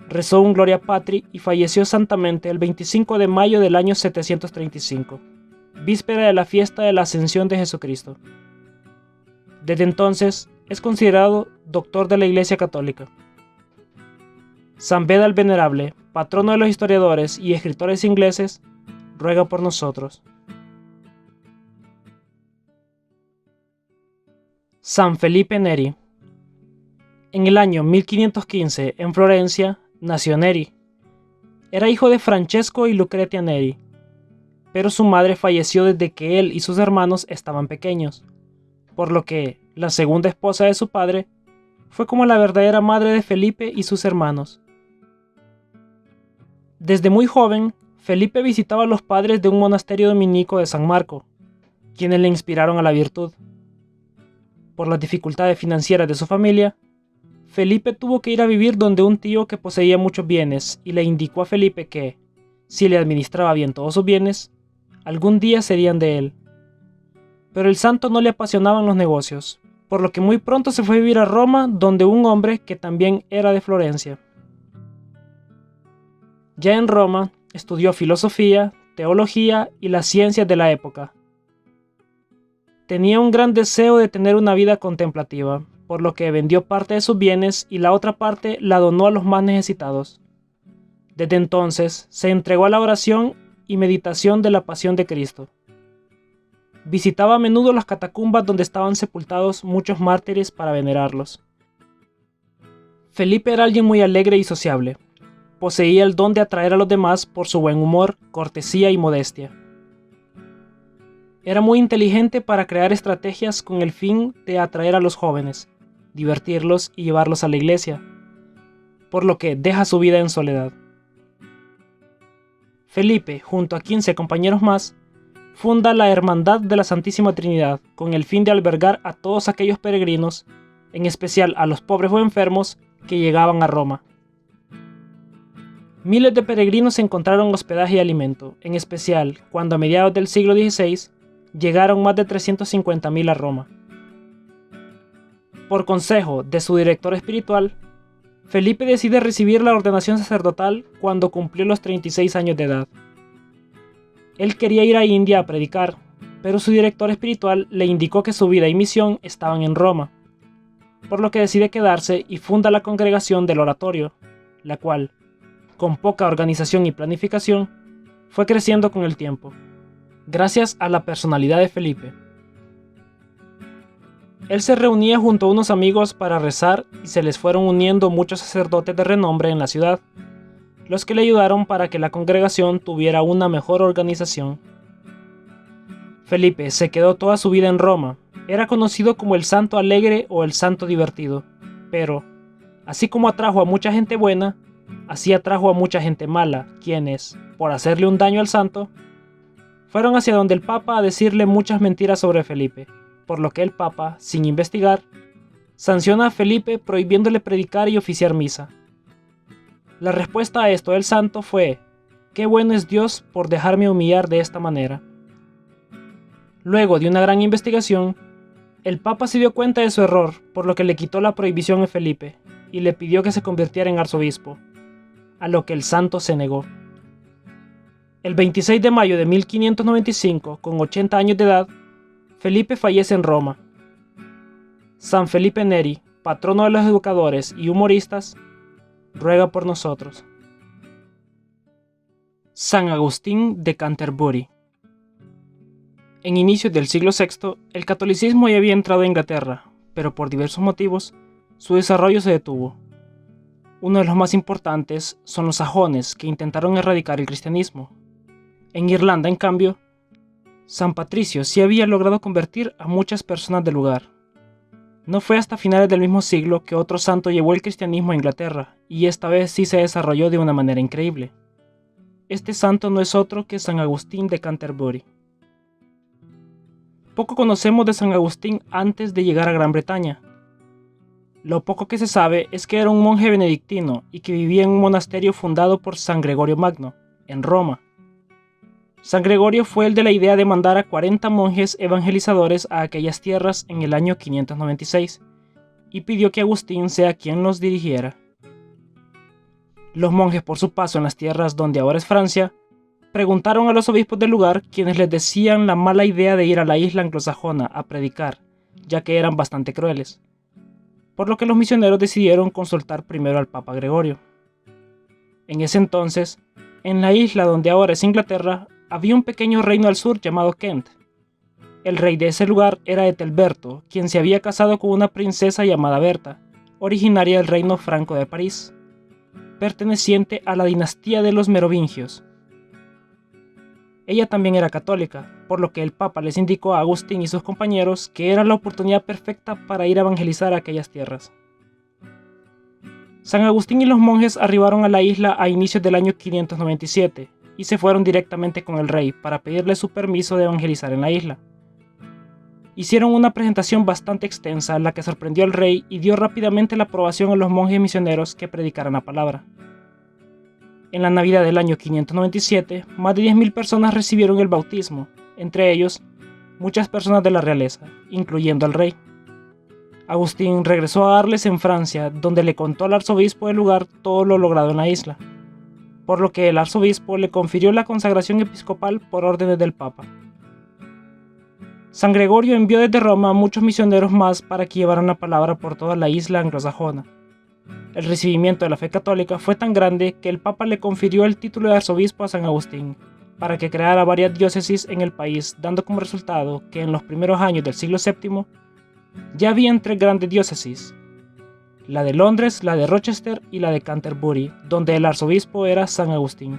Rezó un Gloria Patri y falleció santamente el 25 de mayo del año 735, víspera de la fiesta de la Ascensión de Jesucristo. Desde entonces es considerado doctor de la Iglesia Católica. San Beda el Venerable, patrono de los historiadores y escritores ingleses, ruega por nosotros. San Felipe Neri. En el año 1515, en Florencia, nació Neri. Era hijo de Francesco y Lucretia Neri, pero su madre falleció desde que él y sus hermanos estaban pequeños, por lo que la segunda esposa de su padre fue como la verdadera madre de Felipe y sus hermanos. Desde muy joven, Felipe visitaba a los padres de un monasterio dominico de San Marco, quienes le inspiraron a la virtud. Por las dificultades financieras de su familia, Felipe tuvo que ir a vivir donde un tío que poseía muchos bienes y le indicó a Felipe que, si le administraba bien todos sus bienes, algún día serían de él. Pero el santo no le apasionaban los negocios, por lo que muy pronto se fue a vivir a Roma, donde un hombre que también era de Florencia. Ya en Roma, estudió filosofía, teología y las ciencias de la época. Tenía un gran deseo de tener una vida contemplativa, por lo que vendió parte de sus bienes y la otra parte la donó a los más necesitados. Desde entonces se entregó a la oración y meditación de la pasión de Cristo. Visitaba a menudo las catacumbas donde estaban sepultados muchos mártires para venerarlos. Felipe era alguien muy alegre y sociable. Poseía el don de atraer a los demás por su buen humor, cortesía y modestia. Era muy inteligente para crear estrategias con el fin de atraer a los jóvenes, divertirlos y llevarlos a la iglesia, por lo que deja su vida en soledad. Felipe, junto a 15 compañeros más, funda la Hermandad de la Santísima Trinidad con el fin de albergar a todos aquellos peregrinos, en especial a los pobres o enfermos que llegaban a Roma. Miles de peregrinos encontraron hospedaje y alimento, en especial cuando a mediados del siglo XVI llegaron más de 350.000 a Roma. Por consejo de su director espiritual, Felipe decide recibir la ordenación sacerdotal cuando cumplió los 36 años de edad. Él quería ir a India a predicar, pero su director espiritual le indicó que su vida y misión estaban en Roma, por lo que decide quedarse y funda la congregación del Oratorio, la cual, con poca organización y planificación, fue creciendo con el tiempo, gracias a la personalidad de Felipe. Él se reunía junto a unos amigos para rezar y se les fueron uniendo muchos sacerdotes de renombre en la ciudad, los que le ayudaron para que la congregación tuviera una mejor organización. Felipe se quedó toda su vida en Roma. Era conocido como el santo alegre o el santo divertido. Pero, así como atrajo a mucha gente buena, así atrajo a mucha gente mala, quienes, por hacerle un daño al santo, fueron hacia donde el Papa a decirle muchas mentiras sobre Felipe, por lo que el Papa, sin investigar, sanciona a Felipe prohibiéndole predicar y oficiar misa. La respuesta a esto del santo fue: «Qué bueno es Dios por dejarme humillar de esta manera». Luego de una gran investigación, el Papa se dio cuenta de su error, por lo que le quitó la prohibición a Felipe y le pidió que se convirtiera en arzobispo, a lo que el santo se negó. El 26 de mayo de 1595, con 80 años de edad, Felipe fallece en Roma. San Felipe Neri, patrono de los educadores y humoristas, ruega por nosotros. San Agustín de Canterbury. En inicios del siglo VI, el catolicismo ya había entrado a Inglaterra, pero por diversos motivos, su desarrollo se detuvo. Uno de los más importantes son los sajones, que intentaron erradicar el cristianismo. En Irlanda, en cambio, San Patricio sí había logrado convertir a muchas personas del lugar. No fue hasta finales del mismo siglo que otro santo llevó el cristianismo a Inglaterra, y esta vez sí se desarrolló de una manera increíble. Este santo no es otro que San Agustín de Canterbury. Poco conocemos de San Agustín antes de llegar a Gran Bretaña. Lo poco que se sabe es que era un monje benedictino y que vivía en un monasterio fundado por San Gregorio Magno, en Roma. San Gregorio fue el de la idea de mandar a 40 monjes evangelizadores a aquellas tierras en el año 596, y pidió que Agustín sea quien los dirigiera. Los monjes, por su paso en las tierras donde ahora es Francia, preguntaron a los obispos del lugar, quienes les decían la mala idea de ir a la isla anglosajona a predicar, ya que eran bastante crueles, por lo que los misioneros decidieron consultar primero al Papa Gregorio. En ese entonces, en la isla donde ahora es Inglaterra, había un pequeño reino al sur llamado Kent. El rey de ese lugar era Ethelberto, quien se había casado con una princesa llamada Berta, originaria del reino franco de París, perteneciente a la dinastía de los merovingios. Ella también era católica, por lo que el Papa les indicó a Agustín y sus compañeros que era la oportunidad perfecta para ir a evangelizar a aquellas tierras. San Agustín y los monjes arribaron a la isla a inicios del año 597 y se fueron directamente con el rey para pedirle su permiso de evangelizar en la isla. Hicieron una presentación bastante extensa, la que sorprendió al rey y dio rápidamente la aprobación a los monjes misioneros que predicaran la palabra. En la Navidad del año 597, más de 10.000 personas recibieron el bautismo, entre ellos muchas personas de la realeza, incluyendo al rey. Agustín regresó a Arles en Francia, donde le contó al arzobispo del lugar todo lo logrado en la isla, por lo que el arzobispo le confirió la consagración episcopal por órdenes del Papa. San Gregorio envió desde Roma a muchos misioneros más para que llevaran la palabra por toda la isla anglosajona. El recibimiento de la fe católica fue tan grande que el Papa le confirió el título de arzobispo a San Agustín, para que creara varias diócesis en el país, dando como resultado que en los primeros años del siglo VII ya habían 3 grandes diócesis: la de Londres, la de Rochester y la de Canterbury, donde el arzobispo era San Agustín.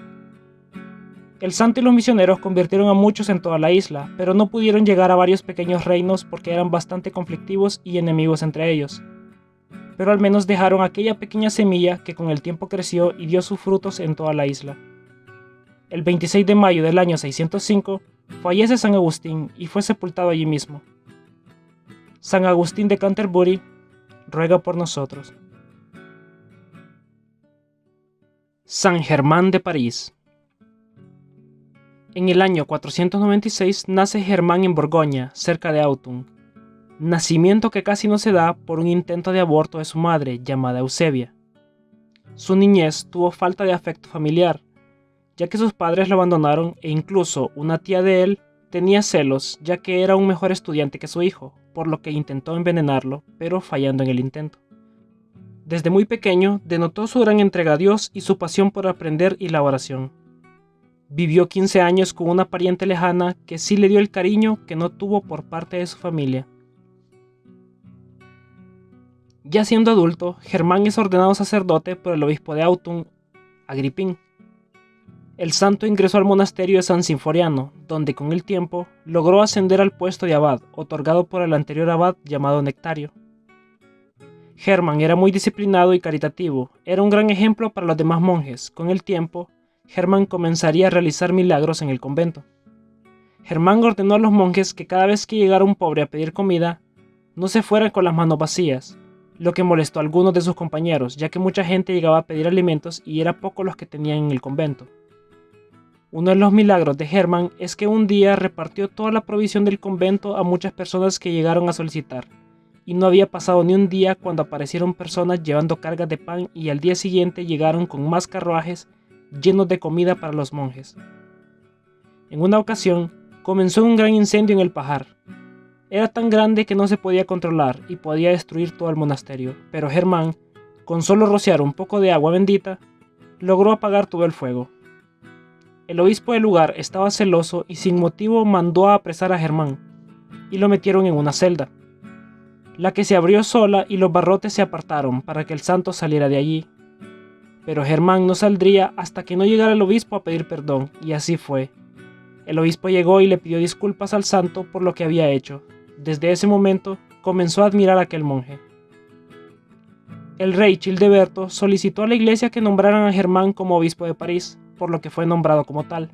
El santo y los misioneros convirtieron a muchos en toda la isla, pero no pudieron llegar a varios pequeños reinos porque eran bastante conflictivos y enemigos entre ellos. Pero al menos dejaron aquella pequeña semilla que con el tiempo creció y dio sus frutos en toda la isla. El 26 de mayo del año 605 fallece San Agustín y fue sepultado allí mismo. San Agustín de Canterbury ruega por nosotros. San Germán de París. En el año 496 nace Germán en Borgoña, cerca de Autun, nacimiento que casi no se da por un intento de aborto de su madre, llamada Eusebia. Su niñez tuvo falta de afecto familiar, ya que sus padres lo abandonaron e incluso una tía de él tenía celos, ya que era un mejor estudiante que su hijo, por lo que intentó envenenarlo, pero fallando en el intento. Desde muy pequeño denotó su gran entrega a Dios y su pasión por aprender y la oración. Vivió 15 años con una pariente lejana que sí le dio el cariño que no tuvo por parte de su familia. Ya siendo adulto, Germán es ordenado sacerdote por el obispo de Autun, Agripín. El santo ingresó al monasterio de San Sinforiano, donde con el tiempo logró ascender al puesto de abad, otorgado por el anterior abad llamado Nectario. Hermann era muy disciplinado y caritativo, era un gran ejemplo para los demás monjes. Con el tiempo, Hermann comenzaría a realizar milagros en el convento. Hermann ordenó a los monjes que cada vez que llegara un pobre a pedir comida, no se fueran con las manos vacías, lo que molestó a algunos de sus compañeros, ya que mucha gente llegaba a pedir alimentos y era poco los que tenían en el convento. Uno de los milagros de Hermann es que un día repartió toda la provisión del convento a muchas personas que llegaron a solicitar, y no había pasado ni un día cuando aparecieron personas llevando cargas de pan y al día siguiente llegaron con más carruajes llenos de comida para los monjes. En una ocasión, comenzó un gran incendio en el pajar. Era tan grande que no se podía controlar y podía destruir todo el monasterio, pero Hermann, con solo rociar un poco de agua bendita, logró apagar todo el fuego. El obispo del lugar estaba celoso y sin motivo mandó a apresar a Hermann, y lo metieron en una celda, la que se abrió sola y los barrotes se apartaron para que el santo saliera de allí. Pero Hermann no saldría hasta que no llegara el obispo a pedir perdón, y así fue. El obispo llegó y le pidió disculpas al santo por lo que había hecho. Desde ese momento comenzó a admirar a aquel monje. El rey Childeberto solicitó a la iglesia que nombraran a Hermann como obispo de París, por lo que fue nombrado como tal.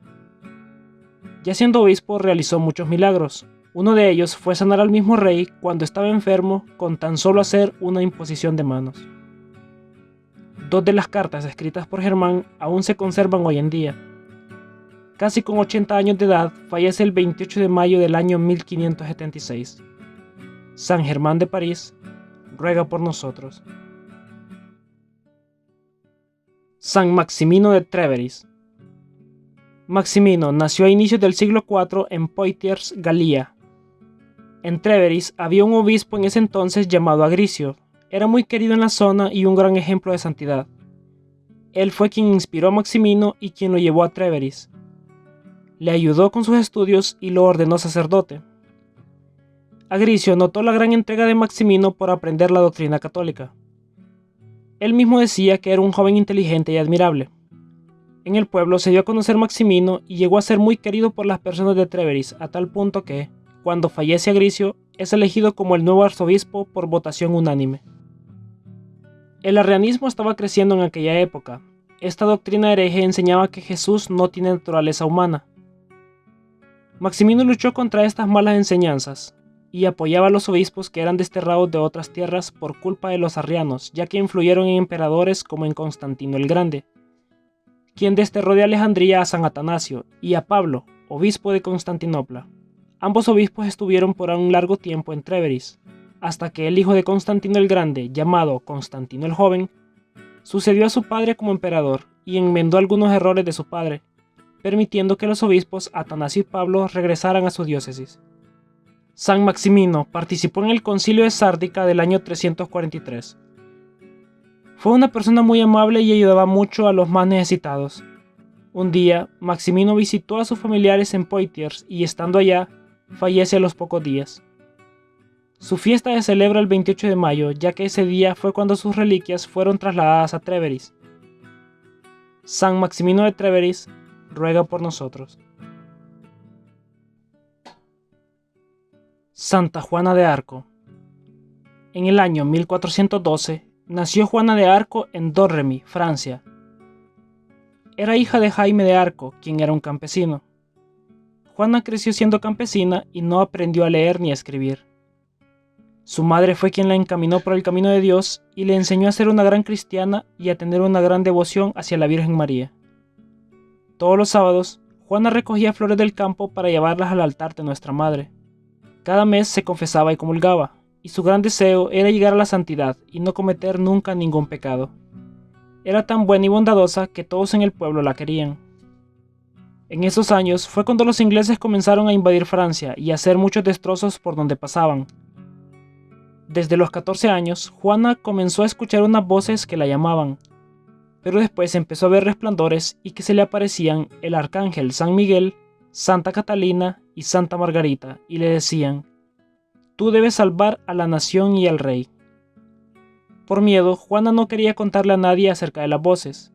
Ya siendo obispo realizó muchos milagros. Uno de ellos fue sanar al mismo rey cuando estaba enfermo con tan solo hacer una imposición de manos. Dos de las cartas escritas por Hermann aún se conservan hoy en día. Casi con 80 años de edad, fallece el 28 de mayo del año 1576. San Germán de París, ruega por nosotros. San Maximino de Trèveris. Maximino nació a inicios del siglo IV en Poitiers, Galia. En Trèveris había un obispo en ese entonces llamado Agricio. Era muy querido en la zona y un gran ejemplo de santidad. Él fue quien inspiró a Maximino y quien lo llevó a Trèveris. Le ayudó con sus estudios y lo ordenó sacerdote. Agricio notó la gran entrega de Maximino por aprender la doctrina católica. Él mismo decía que era un joven inteligente y admirable. En el pueblo se dio a conocer Maximino y llegó a ser muy querido por las personas de Trèveris, a tal punto que, cuando fallece Agricio, es elegido como el nuevo arzobispo por votación unánime. El arrianismo estaba creciendo en aquella época. Esta doctrina hereje enseñaba que Jesús no tiene naturaleza humana. Maximino luchó contra estas malas enseñanzas y apoyaba a los obispos que eran desterrados de otras tierras por culpa de los arrianos, ya que influyeron en emperadores como en Constantino el Grande, quien desterró de Alejandría a San Atanasio, y a Pablo, obispo de Constantinopla. Ambos obispos estuvieron por un largo tiempo en Trèveris, hasta que el hijo de Constantino el Grande, llamado Constantino el Joven, sucedió a su padre como emperador y enmendó algunos errores de su padre, permitiendo que los obispos Atanasio y Pablo regresaran a su diócesis. San Maximino participó en el Concilio de Sárdica del año 343. Fue una persona muy amable y ayudaba mucho a los más necesitados. Un día, Maximino visitó a sus familiares en Poitiers y estando allá, fallece a los pocos días. Su fiesta se celebra el 28 de mayo, ya que ese día fue cuando sus reliquias fueron trasladadas a Trèveris. San Maximino de Trèveris, ruega por nosotros. Santa Juana de Arco. En el año 1412, nació Juana de Arco en Domremy, Francia. Era hija de Jaime de Arco, quien era un campesino. Juana creció siendo campesina y no aprendió a leer ni a escribir. Su madre fue quien la encaminó por el camino de Dios y le enseñó a ser una gran cristiana y a tener una gran devoción hacia la Virgen María. Todos los sábados, Juana recogía flores del campo para llevarlas al altar de Nuestra Madre. Cada mes se confesaba y comulgaba, y su gran deseo era llegar a la santidad y no cometer nunca ningún pecado. Era tan buena y bondadosa que todos en el pueblo la querían. En esos años fue cuando los ingleses comenzaron a invadir Francia y a hacer muchos destrozos por donde pasaban. Desde los 14 años, Juana comenzó a escuchar unas voces que la llamaban, pero después empezó a ver resplandores y que se le aparecían el arcángel San Miguel, Santa Catalina y Santa Margarita, y le decían: «Tú debes salvar a la nación y al rey». Por miedo, Juana no quería contarle a nadie acerca de las voces.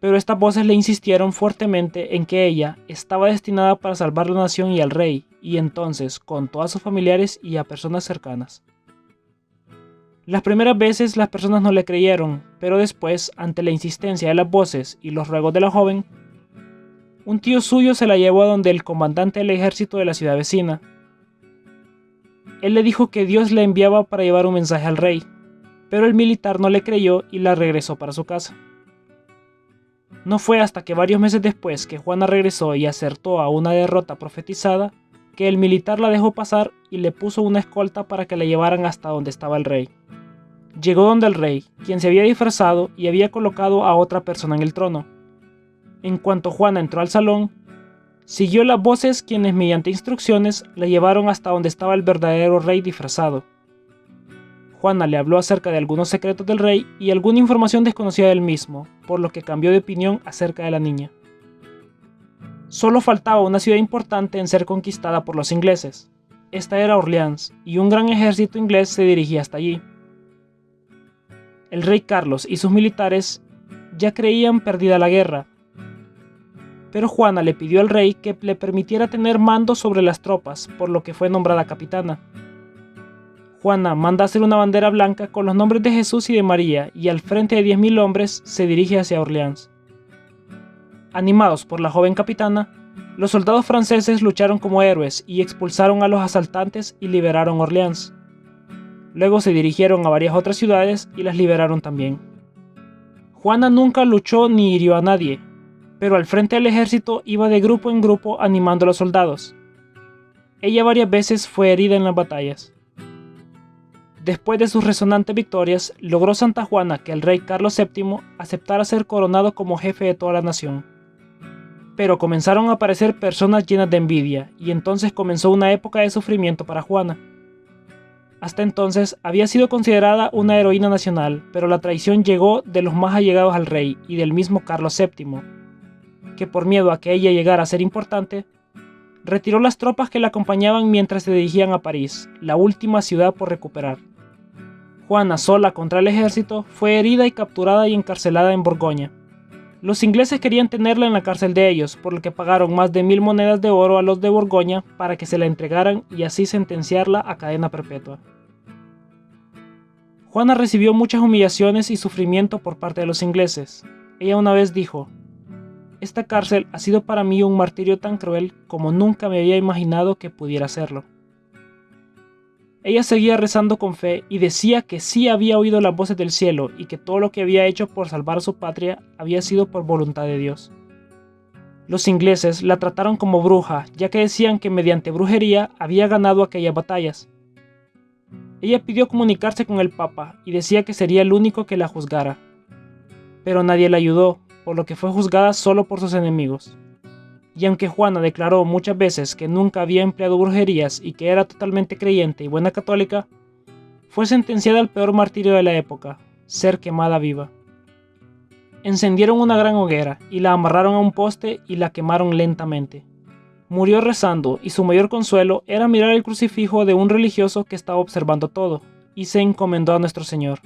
pero estas voces le insistieron fuertemente en que ella estaba destinada para salvar la nación y al rey, y entonces contó a sus familiares y a personas cercanas. Las primeras veces las personas no le creyeron, pero después, ante la insistencia de las voces y los ruegos de la joven, un tío suyo se la llevó a donde el comandante del ejército de la ciudad vecina. Él le dijo que Dios le enviaba para llevar un mensaje al rey, pero el militar no le creyó y la regresó para su casa. No fue hasta que varios meses después que Juana regresó y acertó a una derrota profetizada, que el militar la dejó pasar y le puso una escolta para que la llevaran hasta donde estaba el rey. Llegó donde el rey, quien se había disfrazado y había colocado a otra persona en el trono. En cuanto Juana entró al salón, siguió las voces quienes mediante instrucciones la llevaron hasta donde estaba el verdadero rey disfrazado. Juana le habló acerca de algunos secretos del rey y alguna información desconocida del mismo, por lo que cambió de opinión acerca de la niña. Solo faltaba una ciudad importante en ser conquistada por los ingleses. Esta era Orleans, y un gran ejército inglés se dirigía hasta allí. El rey Carlos y sus militares ya creían perdida la guerra, pero Juana le pidió al rey que le permitiera tener mando sobre las tropas, por lo que fue nombrada capitana. Juana manda hacer una bandera blanca con los nombres de Jesús y de María, y al frente de 10.000 hombres se dirige hacia Orleans. Animados por la joven capitana, los soldados franceses lucharon como héroes y expulsaron a los asaltantes y liberaron Orleans. Luego se dirigieron a varias otras ciudades y las liberaron también. Juana nunca luchó ni hirió a nadie, pero al frente del ejército iba de grupo en grupo animando a los soldados. Ella varias veces fue herida en las batallas. Después de sus resonantes victorias, logró Santa Juana que el rey Carlos VII aceptara ser coronado como jefe de toda la nación. Pero comenzaron a aparecer personas llenas de envidia, y entonces comenzó una época de sufrimiento para Juana. Hasta entonces había sido considerada una heroína nacional, pero la traición llegó de los más allegados al rey y del mismo Carlos VII, que por miedo a que ella llegara a ser importante, retiró las tropas que la acompañaban mientras se dirigían a París, la última ciudad por recuperar. Juana, sola contra el ejército, fue herida y capturada y encarcelada en Borgoña. Los ingleses querían tenerla en la cárcel de ellos, por lo que pagaron más de 1.000 monedas de oro a los de Borgoña para que se la entregaran y así sentenciarla a cadena perpetua. Juana recibió muchas humillaciones y sufrimiento por parte de los ingleses. Ella una vez dijo: "Esta cárcel ha sido para mí un martirio tan cruel como nunca me había imaginado que pudiera serlo". Ella seguía rezando con fe y decía que sí había oído las voces del cielo y que todo lo que había hecho por salvar a su patria había sido por voluntad de Dios. Los ingleses la trataron como bruja, ya que decían que mediante brujería había ganado aquellas batallas. Ella pidió comunicarse con el Papa y decía que sería el único que la juzgara. Pero nadie la ayudó, por lo que fue juzgada solo por sus enemigos. Y aunque Juana declaró muchas veces que nunca había empleado brujerías y que era totalmente creyente y buena católica, fue sentenciada al peor martirio de la época, ser quemada viva. Encendieron una gran hoguera y la amarraron a un poste y la quemaron lentamente. Murió rezando y su mayor consuelo era mirar el crucifijo de un religioso que estaba observando todo, y se encomendó a nuestro Señor.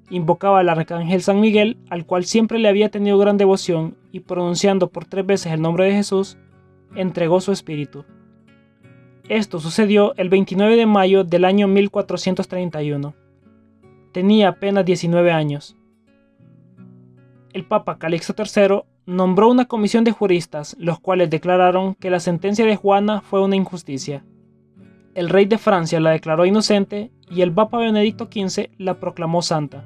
Invocaba al arcángel San Miguel, al cual siempre le había tenido gran devoción, y pronunciando por 3 veces el nombre de Jesús, entregó su espíritu. Esto sucedió el 29 de mayo del año 1431. Tenía apenas 19 años. El Papa Calixto III nombró una comisión de juristas, los cuales declararon que la sentencia de Juana fue una injusticia. El rey de Francia la declaró inocente y el Papa Benedicto XV la proclamó santa.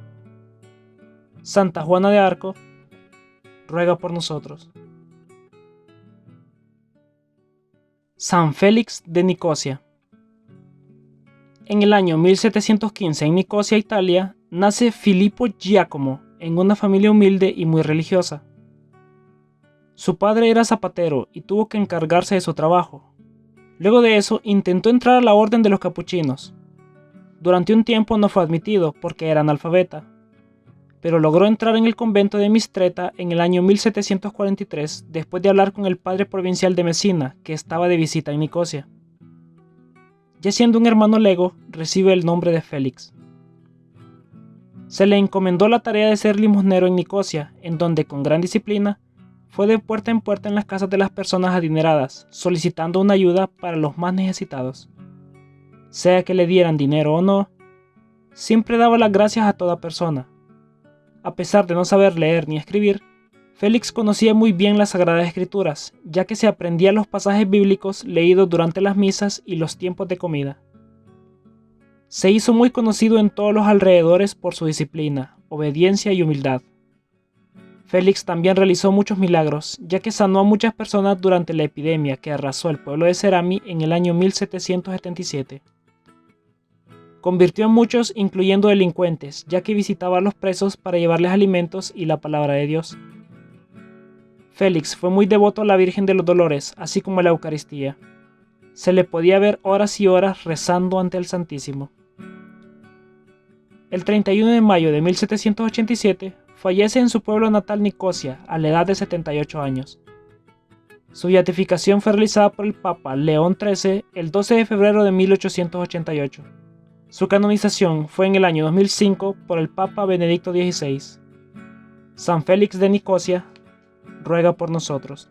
Santa Juana de Arco, ruega por nosotros. San Félix de Nicosia. En el año 1715 en Nicosia, Italia, nace Filippo Giacomo en una familia humilde y muy religiosa. Su padre era zapatero y tuvo que encargarse de su trabajo. Luego de eso intentó entrar a la orden de los capuchinos. Durante un tiempo no fue admitido porque era analfabeta, pero logró entrar en el convento de Mistreta en el año 1743 después de hablar con el padre provincial de Mesina, que estaba de visita en Nicosia. Ya siendo un hermano lego, recibe el nombre de Félix. Se le encomendó la tarea de ser limosnero en Nicosia, en donde con gran disciplina fue de puerta en puerta en las casas de las personas adineradas, solicitando una ayuda para los más necesitados. Sea que le dieran dinero o no, siempre daba las gracias a toda persona. A pesar de no saber leer ni escribir, Félix conocía muy bien las Sagradas Escrituras, ya que se aprendía los pasajes bíblicos leídos durante las misas y los tiempos de comida. Se hizo muy conocido en todos los alrededores por su disciplina, obediencia y humildad. Félix también realizó muchos milagros, ya que sanó a muchas personas durante la epidemia que arrasó el pueblo de Cerami en el año 1777. Convirtió a muchos, incluyendo delincuentes, ya que visitaba a los presos para llevarles alimentos y la palabra de Dios. Félix fue muy devoto a la Virgen de los Dolores, así como a la Eucaristía. Se le podía ver horas y horas rezando ante el Santísimo. El 31 de mayo de 1787 fallece en su pueblo natal Nicosia, a la edad de 78 años. Su beatificación fue realizada por el Papa León XIII el 12 de febrero de 1888. Su canonización fue en el año 2005 por el Papa Benedicto XVI. San Félix de Nicosia ruega por nosotros.